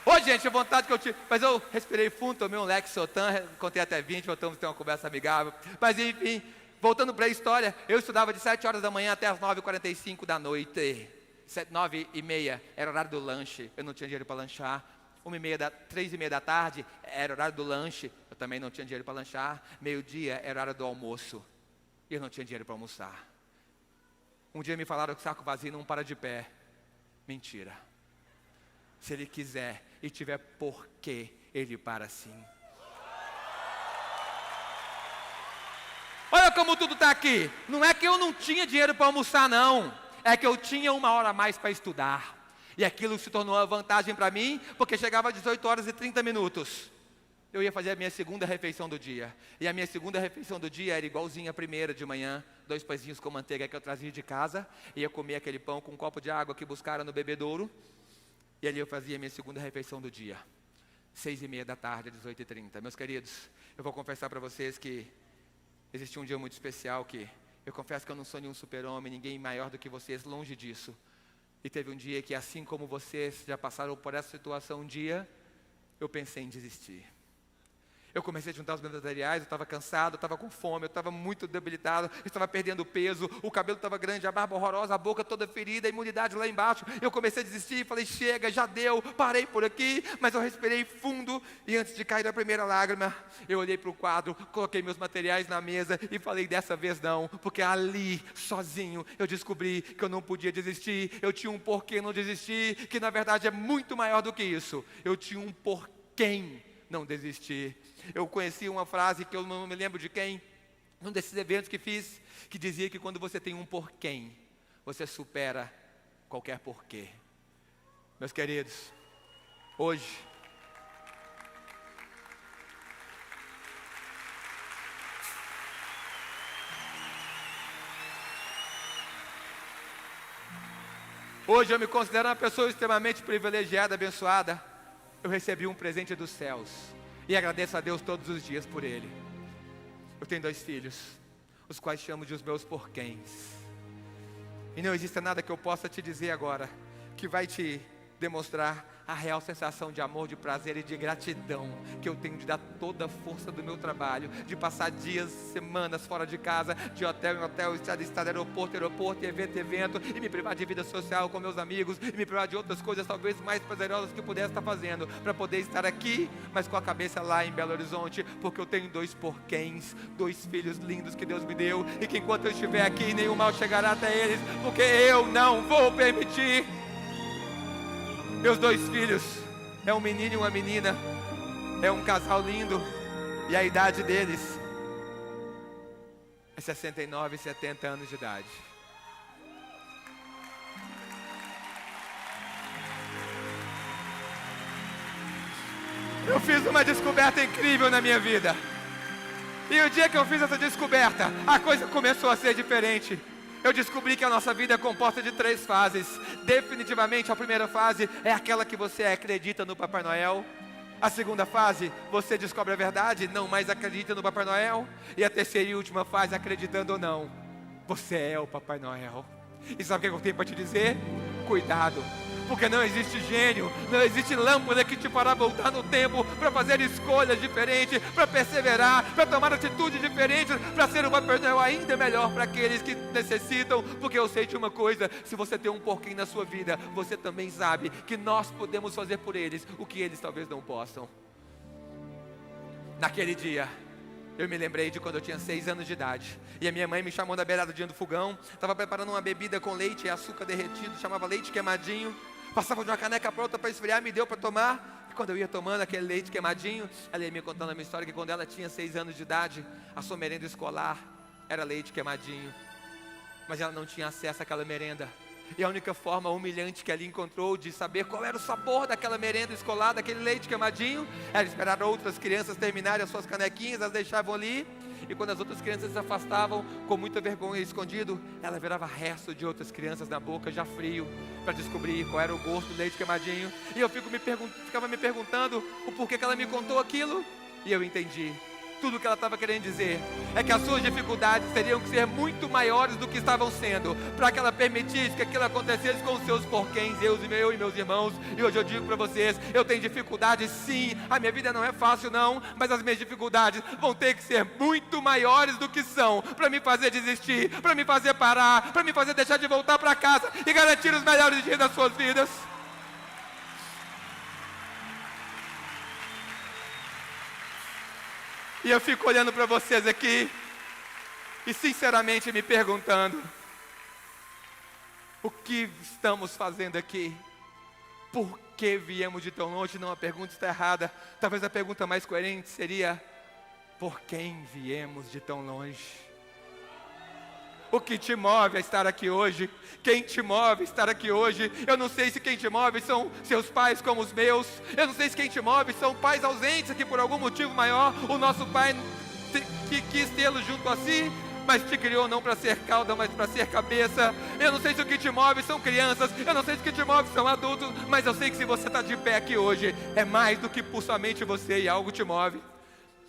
Ô, gente, a vontade que eu tive, mas eu respirei fundo, tomei um Lexotan, contei até 20, voltamos a ter uma conversa amigável. Mas enfim, voltando para a história, eu estudava de 7 horas da manhã até as 9h45 da noite. 9h30 era horário do lanche, eu não tinha dinheiro para lanchar. 3h30 da tarde era horário do lanche, eu também não tinha dinheiro para lanchar. Meio-dia era hora do almoço, e eu não tinha dinheiro para almoçar. Um dia me falaram que saco vazio não para de pé. Mentira. Se ele quiser e tiver porquê, ele para sim. Olha como tudo está aqui. Não é que eu não tinha dinheiro para almoçar, não. É que eu tinha 1 hora a mais para estudar. E aquilo se tornou uma vantagem para mim, porque chegava às 18h30. Eu ia fazer a minha segunda refeição do dia. E a minha segunda refeição do dia era igualzinha à primeira de manhã. 2 pãezinhos com manteiga que eu trazia de casa. Ia comer aquele pão com um copo de água que buscaram no bebedouro. E ali eu fazia a minha segunda refeição do dia. 6h30 da tarde, às 18h30. Meus queridos, eu vou confessar para vocês que existe um dia muito especial que eu confesso que eu não sou nenhum super-homem, ninguém maior do que vocês, longe disso. E teve um dia que, assim como vocês já passaram por essa situação um dia, eu pensei em desistir. Eu comecei a juntar os meus materiais, eu estava cansado, eu estava com fome, eu estava muito debilitado, eu estava perdendo peso, o cabelo estava grande, a barba horrorosa, a boca toda ferida, a imunidade lá embaixo. Eu comecei a desistir, falei: chega, já deu, parei por aqui. Mas eu respirei fundo e antes de cair a primeira lágrima, eu olhei para o quadro, coloquei meus materiais na mesa e falei: dessa vez não, porque ali, sozinho, eu descobri que eu não podia desistir. Eu tinha um porquê não desistir, que na verdade é muito maior do que isso. Eu tinha um porquê não desistir. Eu conheci uma frase que eu não me lembro de quem, num desses eventos que fiz, que dizia que quando você tem um porquê, você supera qualquer porquê. Meus queridos, hoje, eu me considero uma pessoa extremamente privilegiada, abençoada. Eu recebi um presente dos céus e agradeço a Deus todos os dias por ele. Eu tenho 2 filhos, os quais chamo de os meus porquês. E não existe nada que eu possa te dizer agora que vai te demonstrar a real sensação de amor, de prazer e de gratidão que eu tenho de dar toda a força do meu trabalho, de passar dias, semanas fora de casa, de hotel em hotel, estado em estado, aeroporto em aeroporto, evento em evento, e me privar de vida social com meus amigos, e me privar de outras coisas talvez mais prazerosas que eu pudesse estar fazendo, para poder estar aqui, mas com a cabeça lá em Belo Horizonte, porque eu tenho 2 porquês, 2 filhos lindos que Deus me deu, e que enquanto eu estiver aqui, nenhum mal chegará até eles, porque eu não vou permitir. Meus 2 filhos, é um menino e uma menina, é um casal lindo, e a idade deles é 69 e 70 anos de idade. Eu fiz uma descoberta incrível na minha vida, e o dia que eu fiz essa descoberta, a coisa começou a ser diferente. Eu descobri que a nossa vida é composta de 3 fases. Definitivamente a primeira fase é aquela que você acredita no Papai Noel. A segunda fase, você descobre a verdade, não mais acredita no Papai Noel. E a terceira e última fase, acreditando ou não, você é o Papai Noel. E sabe o que eu tenho para te dizer? Cuidado, porque não existe gênio, não existe lâmpada que te fará voltar no tempo para fazer escolhas diferentes, para perseverar, para tomar atitudes diferentes, para ser uma pessoa ainda melhor para aqueles que necessitam. Porque eu sei de uma coisa: se você tem um porquinho na sua vida, você também sabe que nós podemos fazer por eles o que eles talvez não possam. Naquele dia, eu me lembrei de quando eu tinha 6 anos de idade, e a minha mãe me chamou na beirada do fogão, estava preparando uma bebida com leite e açúcar derretido, chamava leite queimadinho. Passava de uma caneca para outra para esfriar, me deu para tomar. E quando eu ia tomando aquele leite queimadinho, ela ia me contando a minha história, que quando ela tinha 6 anos de idade, a sua merenda escolar era leite queimadinho. Mas ela não tinha acesso àquela merenda. E a única forma humilhante que ela encontrou de saber qual era o sabor daquela merenda escolar, daquele leite queimadinho, era esperar outras crianças terminarem as suas canequinhas, as deixavam ali. E quando as outras crianças se afastavam, com muita vergonha e escondido, ela virava resto de outras crianças na boca, já frio, para descobrir qual era o gosto do leite queimadinho. E eu ficava me perguntando o porquê que ela me contou aquilo. E eu entendi. Tudo que ela estava querendo dizer é que as suas dificuldades teriam que ser muito maiores do que estavam sendo, para que ela permitisse que aquilo acontecesse com os seus porquês, eu e meus irmãos. E hoje eu digo para vocês: eu tenho dificuldades sim, a minha vida não é fácil não, mas as minhas dificuldades vão ter que ser muito maiores do que são, para me fazer desistir, para me fazer parar, para me fazer deixar de voltar para casa e garantir os melhores dias das suas vidas. E eu fico olhando para vocês aqui e sinceramente me perguntando: o que estamos fazendo aqui? Por que viemos de tão longe? Não, a pergunta está errada. Talvez a pergunta mais coerente seria: por quem viemos de tão longe? O que te move a estar aqui hoje? Quem te move a estar aqui hoje? Eu não sei se quem te move são seus pais como os meus. Eu não sei se quem te move são pais ausentes que por algum motivo maior o nosso pai que quis tê-lo junto a si, mas te criou não para ser cauda, mas para ser cabeça. Eu não sei se o que te move são crianças, eu não sei se o que te move são adultos, mas eu sei que se você está de pé aqui hoje, é mais do que por somente você e algo te move.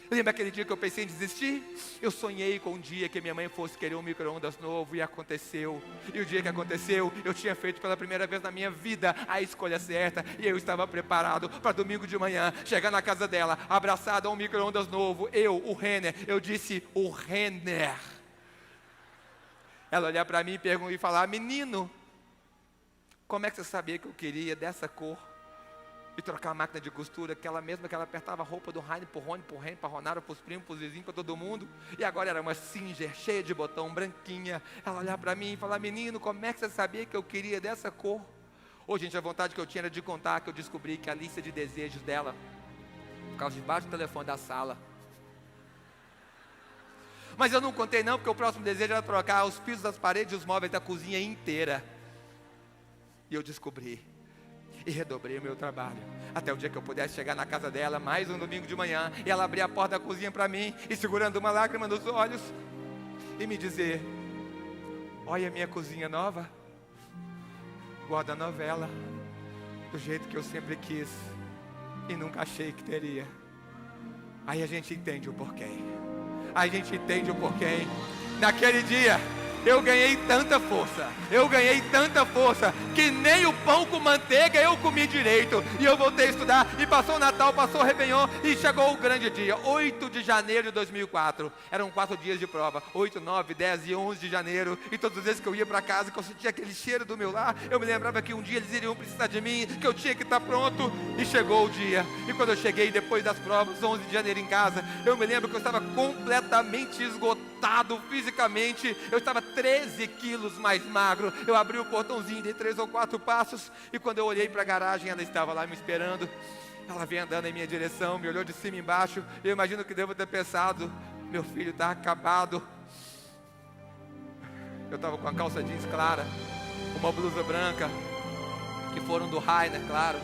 Lembra aquele dia que eu pensei em desistir? Eu sonhei com um dia que minha mãe fosse querer um micro-ondas novo, e aconteceu. E o dia que aconteceu, eu tinha feito pela primeira vez na minha vida a escolha certa, e eu estava preparado para domingo de manhã chegar na casa dela, abraçado a um micro-ondas novo. O Renner, eu disse: o Renner. Ela olhar para mim e falar: menino, como é que você sabia que eu queria dessa cor? E trocar a máquina de costura, aquela mesma que ela apertava a roupa do Raine pro Rony, pro Ren, pra Ronara, pros primos, pros vizinhos, pra todo mundo. E agora era uma Singer, cheia de botão, branquinha. Ela olhar para mim e falar: menino, como é que você sabia que eu queria dessa cor? Ô, gente, a vontade que eu tinha era de contar que eu descobri que a lista de desejos dela ficava debaixo do telefone da sala. Mas eu não contei não, porque o próximo desejo era trocar os pisos das paredes e os móveis da cozinha inteira. E eu descobri. E redobrei o meu trabalho, até o dia que eu pudesse chegar na casa dela, mais um domingo de manhã, e ela abrir a porta da cozinha para mim, e segurando uma lágrima nos olhos, e me dizer: olha a minha cozinha nova, guarda-novela, do jeito que eu sempre quis, e nunca achei que teria. Aí a gente entende o porquê. Aí a gente entende o porquê. Naquele dia, eu ganhei tanta força, que nem o pão com manteiga eu comi direito. E eu voltei a estudar, e passou o Natal, passou o Réveillon, e chegou o grande dia, 8 de janeiro de 2004. Eram 4 dias de prova, 8, 9, 10 e 11 de janeiro. E todas as vezes que eu ia para casa, que eu sentia aquele cheiro do meu lar, eu me lembrava que um dia eles iriam precisar de mim, que eu tinha que estar pronto. E chegou o dia, e quando eu cheguei depois das provas, 11 de janeiro em casa, eu me lembro que eu estava completamente esgotado fisicamente. Eu estava 13 quilos mais magro. Eu abri o portãozinho, dei 3 ou 4 passos, e quando eu olhei para a garagem, ela estava lá me esperando. Ela veio andando em minha direção, me olhou de cima e embaixo. Eu imagino que devo ter pensado: meu filho está acabado. Eu estava com a calça jeans clara, uma blusa branca, que foram do Rainer, claro.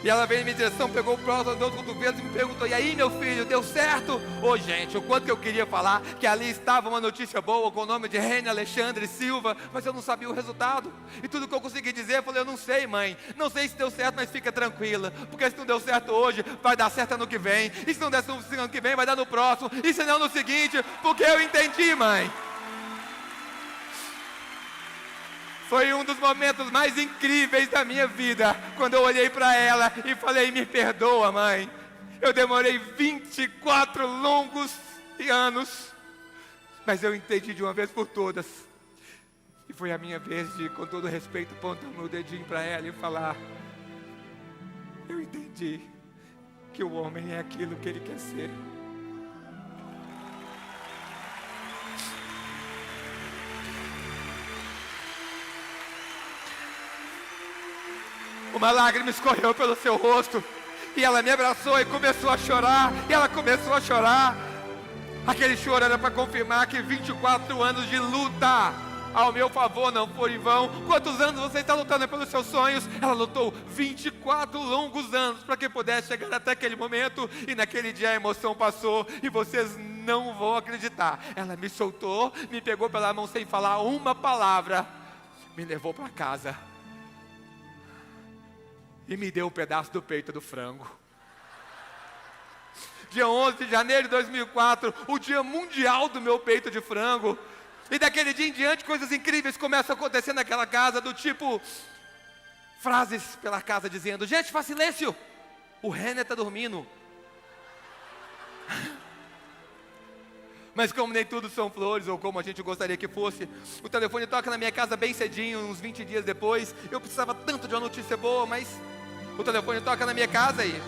E ela veio em minha direção, pegou o próximo dos cotovelos e me perguntou: e aí, meu filho, deu certo? Ô, gente, o quanto que eu queria falar que ali estava uma notícia boa com o nome de René Alexandre Silva, mas eu não sabia o resultado. E tudo que eu consegui dizer, eu falei: eu não sei, mãe, não sei se deu certo, mas fica tranquila, porque se não deu certo hoje, vai dar certo ano que vem, e se não der certo ano que vem, vai dar no próximo, e se não no seguinte, porque eu entendi, mãe. Foi um dos momentos mais incríveis da minha vida, quando eu olhei para ela e falei: me perdoa, mãe. Eu demorei 24 longos anos, mas eu entendi de uma vez por todas. E foi a minha vez de, com todo respeito, apontar meu dedinho para ela e falar: eu entendi que o homem é aquilo que ele quer ser. Uma lágrima escorreu pelo seu rosto, e ela me abraçou e começou a chorar, Aquele choro era para confirmar que 24 anos de luta ao meu favor não foram em vão. Quantos anos você está lutando pelos seus sonhos? Ela lutou 24 longos anos para que pudesse chegar até aquele momento, e naquele dia a emoção passou, e vocês não vão acreditar. Ela me soltou, me pegou pela mão sem falar uma palavra, me levou para casa e me deu um pedaço do peito do frango. Dia 11 de janeiro de 2004, o dia mundial do meu peito de frango. E daquele dia em diante, coisas incríveis começam a acontecer naquela casa, do tipo, frases pela casa dizendo: gente, faz silêncio, o Renner está dormindo. Mas como nem tudo são flores, ou como a gente gostaria que fosse, o telefone toca na minha casa bem cedinho, uns 20 dias depois. Eu precisava tanto de uma notícia boa, mas o telefone toca na minha casa e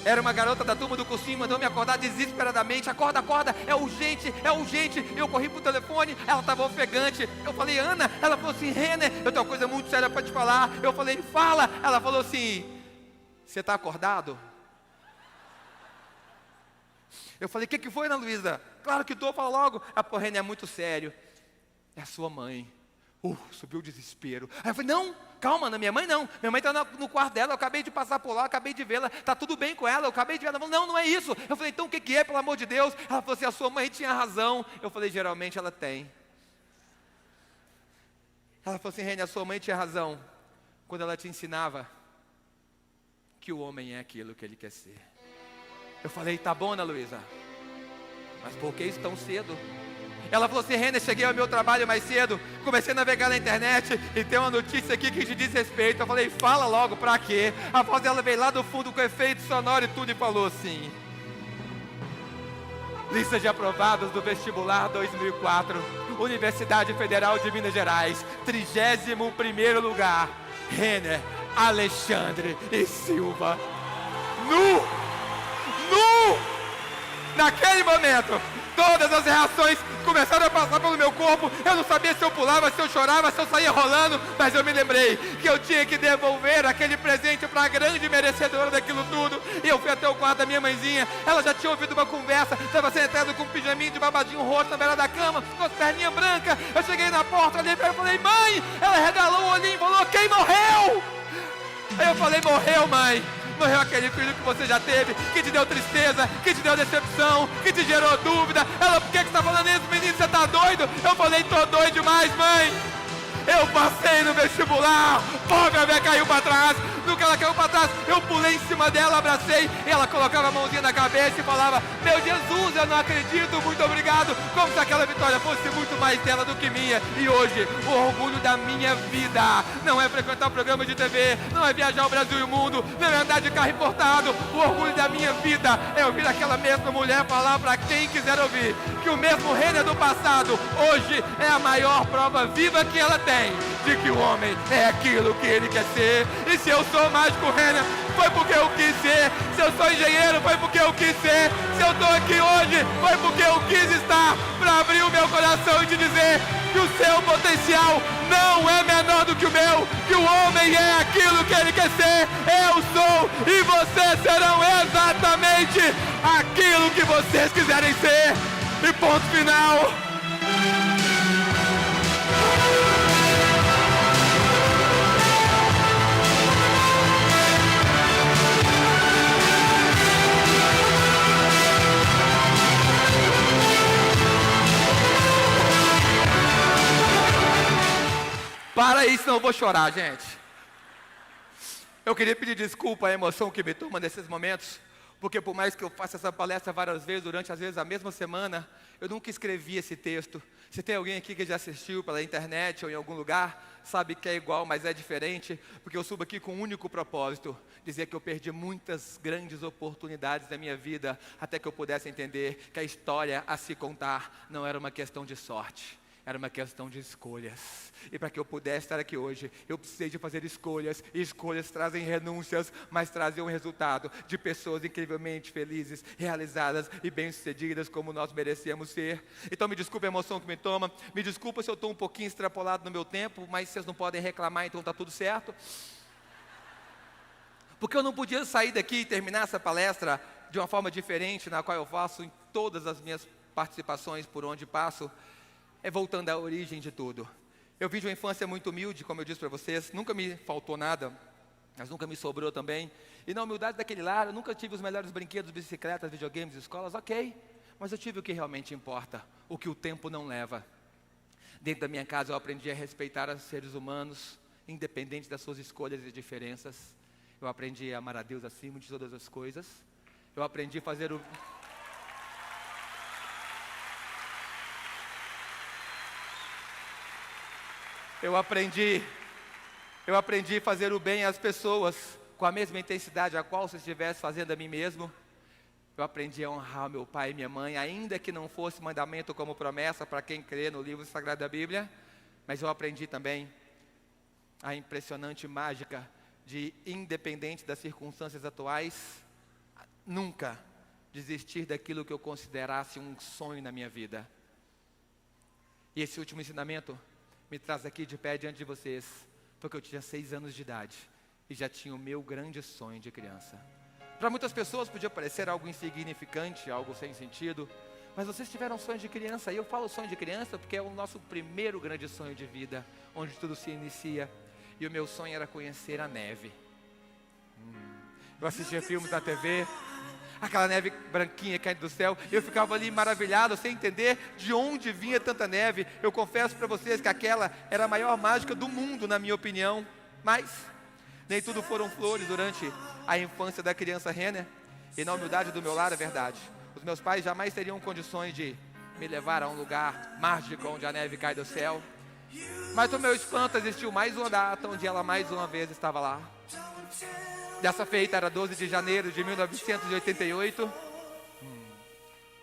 era uma garota da turma do cursinho, mandou me acordar desesperadamente: acorda, acorda, é urgente. Eu corri pro telefone, ela estava ofegante. Eu falei: Ana. Ela falou assim: Renner, eu tenho uma coisa muito séria para te falar. Eu falei: fala. Ela falou assim: você está acordado? Eu falei: o que foi, Ana Luísa? Claro que estou, fala logo. Ela falou: Renner, é muito sério, é a sua mãe. Subiu o desespero. Aí eu falei: não, calma, minha mãe não. Minha mãe está no quarto dela, eu acabei de passar por lá, acabei de vê-la, está tudo bem com ela, eu acabei de ver ela. Ela falou: não é isso. Eu falei: então o que é, pelo amor de Deus? Ela falou assim: a sua mãe tinha razão. Eu falei: geralmente ela tem. Ela falou assim: Renner, a sua mãe tinha razão quando ela te ensinava que o homem é aquilo que ele quer ser. Eu falei: tá bom, Ana Luísa, mas por que isso tão cedo? Ela falou assim: Renner, cheguei ao meu trabalho mais cedo, comecei a navegar na internet e tem uma notícia aqui que te diz respeito. Eu falei: fala logo, pra quê? A voz dela veio lá do fundo com efeito sonoro e tudo e falou assim: lista de aprovados do vestibular 2004, Universidade Federal de Minas Gerais, 31º lugar, Renner Alexandre e Silva. Naquele momento, todas as reações começaram a passar pelo meu corpo. Eu não sabia se eu pulava, se eu chorava, se eu saía rolando, mas eu me lembrei que eu tinha que devolver aquele presente para a grande merecedora daquilo tudo. E eu fui até o quarto da minha mãezinha. Ela já tinha ouvido uma conversa, estava sentada com um pijaminho de babadinho roxo na beira da cama, com as perninhas brancas. Eu cheguei na porta, olhei para ela e falei: mãe! Ela regalou o olhinho e falou: quem morreu? Aí eu falei: morreu, mãe. Morreu aquele filho que você já teve, que te deu tristeza, que te deu decepção, que te gerou dúvida. Ela: por que você está falando isso, menino? Você está doido? Eu falei: tô doido demais, mãe. Eu passei no vestibular, pobre, a minha caiu para trás. No que ela caiu para trás, eu pulei em cima dela, abracei, e ela colocava a mãozinha na cabeça e falava: meu Jesus, eu não acredito, muito obrigado. Como se aquela vitória fosse muito mais dela do que minha. E hoje, o orgulho da minha vida não é frequentar o programa de TV, não é viajar o Brasil e o mundo, não é andar de carro importado. O orgulho da minha vida é ouvir aquela mesma mulher falar para quem quiser ouvir que o mesmo Renner do passado hoje é a maior prova viva que ela tem de que o homem é aquilo que ele quer ser. E se eu sou mágico Renner, foi porque eu quis ser. Se eu sou engenheiro, foi porque eu quis ser. Se eu estou aqui hoje, foi porque eu quis estar, para abrir o meu coração e te dizer que o seu potencial não é menor do que o meu, que o homem é aquilo que ele quer ser. Eu sou e vocês serão exatamente aquilo que vocês quiserem ser. E ponto final. Para aí, senão eu vou chorar, gente. Eu queria pedir desculpa à emoção que me toma nesses momentos, Porque por mais que eu faça essa palestra várias vezes, durante às vezes a mesma semana, eu nunca escrevi esse texto. Se tem alguém aqui que já assistiu pela internet ou em algum lugar, sabe que é igual, mas é diferente, porque eu subo aqui com um único propósito, dizer que eu perdi muitas grandes oportunidades na minha vida, até que eu pudesse entender que a história a se contar não era uma questão de sorte. Era uma questão de escolhas. E para que eu pudesse estar aqui hoje, eu precisei de fazer escolhas. E escolhas trazem renúncias, mas trazem um resultado de pessoas incrivelmente felizes, realizadas e bem-sucedidas como nós merecíamos ser. Então me desculpe a emoção que me toma. Me desculpa se eu estou um pouquinho extrapolado no meu tempo, mas vocês não podem reclamar, então está tudo certo. Porque eu não podia sair daqui e terminar essa palestra de uma forma diferente, na qual eu faço em todas as minhas participações por onde passo. Voltando à origem de tudo. Eu vim de uma infância muito humilde, como eu disse para vocês, nunca me faltou nada, mas nunca me sobrou também. E na humildade daquele lar, eu nunca tive os melhores brinquedos, bicicletas, videogames, escolas, ok. Mas eu tive o que realmente importa, o que o tempo não leva. Dentro da minha casa eu aprendi a respeitar os seres humanos, independente das suas escolhas e diferenças. Eu aprendi a amar a Deus acima de todas as coisas. Eu aprendi a fazer o... Eu aprendi a fazer o bem às pessoas com a mesma intensidade a qual se estivesse fazendo a mim mesmo. Eu aprendi a honrar meu pai e minha mãe, ainda que não fosse mandamento como promessa para quem crê no livro sagrado da Bíblia. Mas eu aprendi também a impressionante mágica de, independente das circunstâncias atuais, nunca desistir daquilo que eu considerasse um sonho na minha vida. E esse último ensinamento me traz aqui de pé diante de vocês, porque eu tinha 6 anos de idade e já tinha o meu grande sonho de criança. Para muitas pessoas podia parecer algo insignificante, algo sem sentido, mas vocês tiveram sonho de criança, e eu falo sonho de criança porque é o nosso primeiro grande sonho de vida, onde tudo se inicia, e o meu sonho era conhecer a neve. Eu assistia filmes na TV, aquela neve branquinha caindo do céu, eu ficava ali maravilhado, sem entender de onde vinha tanta neve. Eu confesso para vocês que aquela era a maior mágica do mundo, na minha opinião. Mas nem tudo foram flores durante a infância da criança Renner. E na humildade do meu lar é verdade. Os meus pais jamais teriam condições de me levar a um lugar mágico onde a neve cai do céu. Mas o meu espanto, existiu mais uma data onde ela mais uma vez estava lá. Dessa feita era 12 de janeiro de 1988.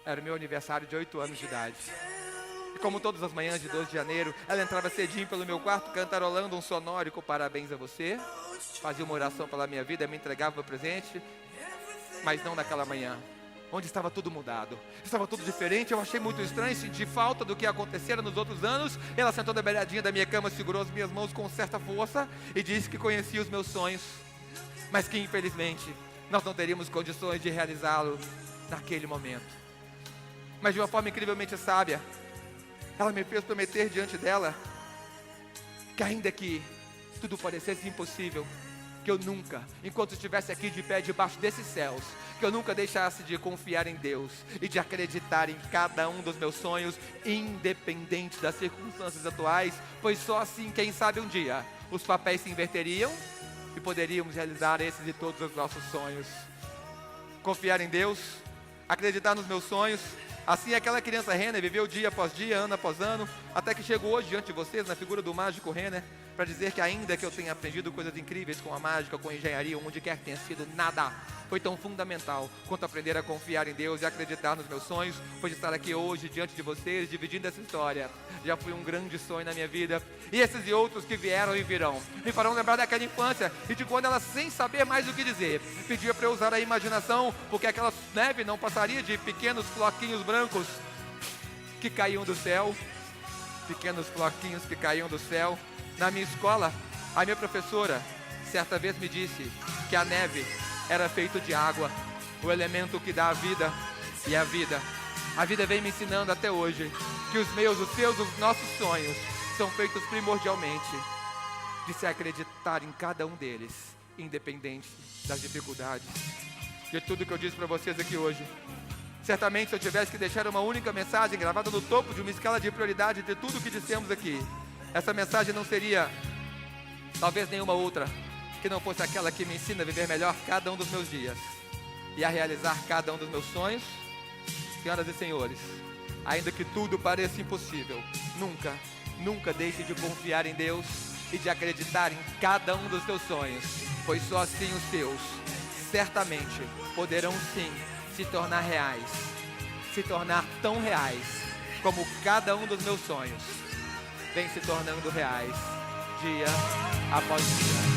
Era o meu aniversário de 8 anos de idade. E como todas as manhãs de 12 de janeiro, ela entrava cedinho pelo meu quarto, cantarolando um sonórico parabéns a você. Fazia uma oração pela minha vida, me entregava meu presente. Mas não naquela manhã, onde estava tudo mudado. Estava tudo diferente, eu achei muito estranho, senti falta do que acontecera nos outros anos. Ela sentou na beiradinha da minha cama, segurou as minhas mãos com certa força e disse que conhecia os meus sonhos, mas que infelizmente nós não teríamos condições de realizá-lo naquele momento. Mas de uma forma incrivelmente sábia, ela me fez prometer diante dela que ainda que tudo parecesse impossível, que eu nunca, enquanto estivesse aqui de pé debaixo desses céus, que eu nunca deixasse de confiar em Deus e de acreditar em cada um dos meus sonhos, independente das circunstâncias atuais, pois só assim, quem sabe um dia, os papéis se inverteriam e poderíamos realizar esses e todos os nossos sonhos. Confiar em Deus, acreditar nos meus sonhos. Assim aquela criança Renner viveu dia após dia, ano após ano, até que chego hoje diante de vocês na figura do mágico Renner, para dizer que ainda que eu tenha aprendido coisas incríveis com a mágica, com a engenharia, onde quer que tenha sido, nada foi tão fundamental quanto aprender a confiar em Deus e acreditar nos meus sonhos. Pois estar aqui hoje diante de vocês, dividindo essa história, já foi um grande sonho na minha vida. E esses e outros que vieram e virão, me farão lembrar daquela infância e de quando ela, sem saber mais o que dizer, pedia para eu usar a imaginação, porque aquela neve não passaria de pequenos floquinhos brancos que caíam do céu. Pequenos floquinhos que caíam do céu. Na minha escola, a minha professora certa vez me disse que a neve era feita de água, o elemento que dá a vida. E a vida vem me ensinando até hoje que os meus, os seus, os nossos sonhos são feitos primordialmente de se acreditar em cada um deles, independente das dificuldades. De tudo que eu disse para vocês aqui hoje, certamente se eu tivesse que deixar uma única mensagem gravada no topo de uma escala de prioridade de tudo que dissemos aqui, essa mensagem não seria talvez nenhuma outra que não fosse aquela que me ensina a viver melhor cada um dos meus dias. e a realizar cada um dos meus sonhos. Senhoras e senhores, ainda que tudo pareça impossível, nunca deixe de confiar em Deus e de acreditar em cada um dos seus sonhos, pois só assim os seus, certamente, poderão sim se tornar reais, se tornar tão reais como cada um dos meus sonhos vem se tornando reais, dia após dia.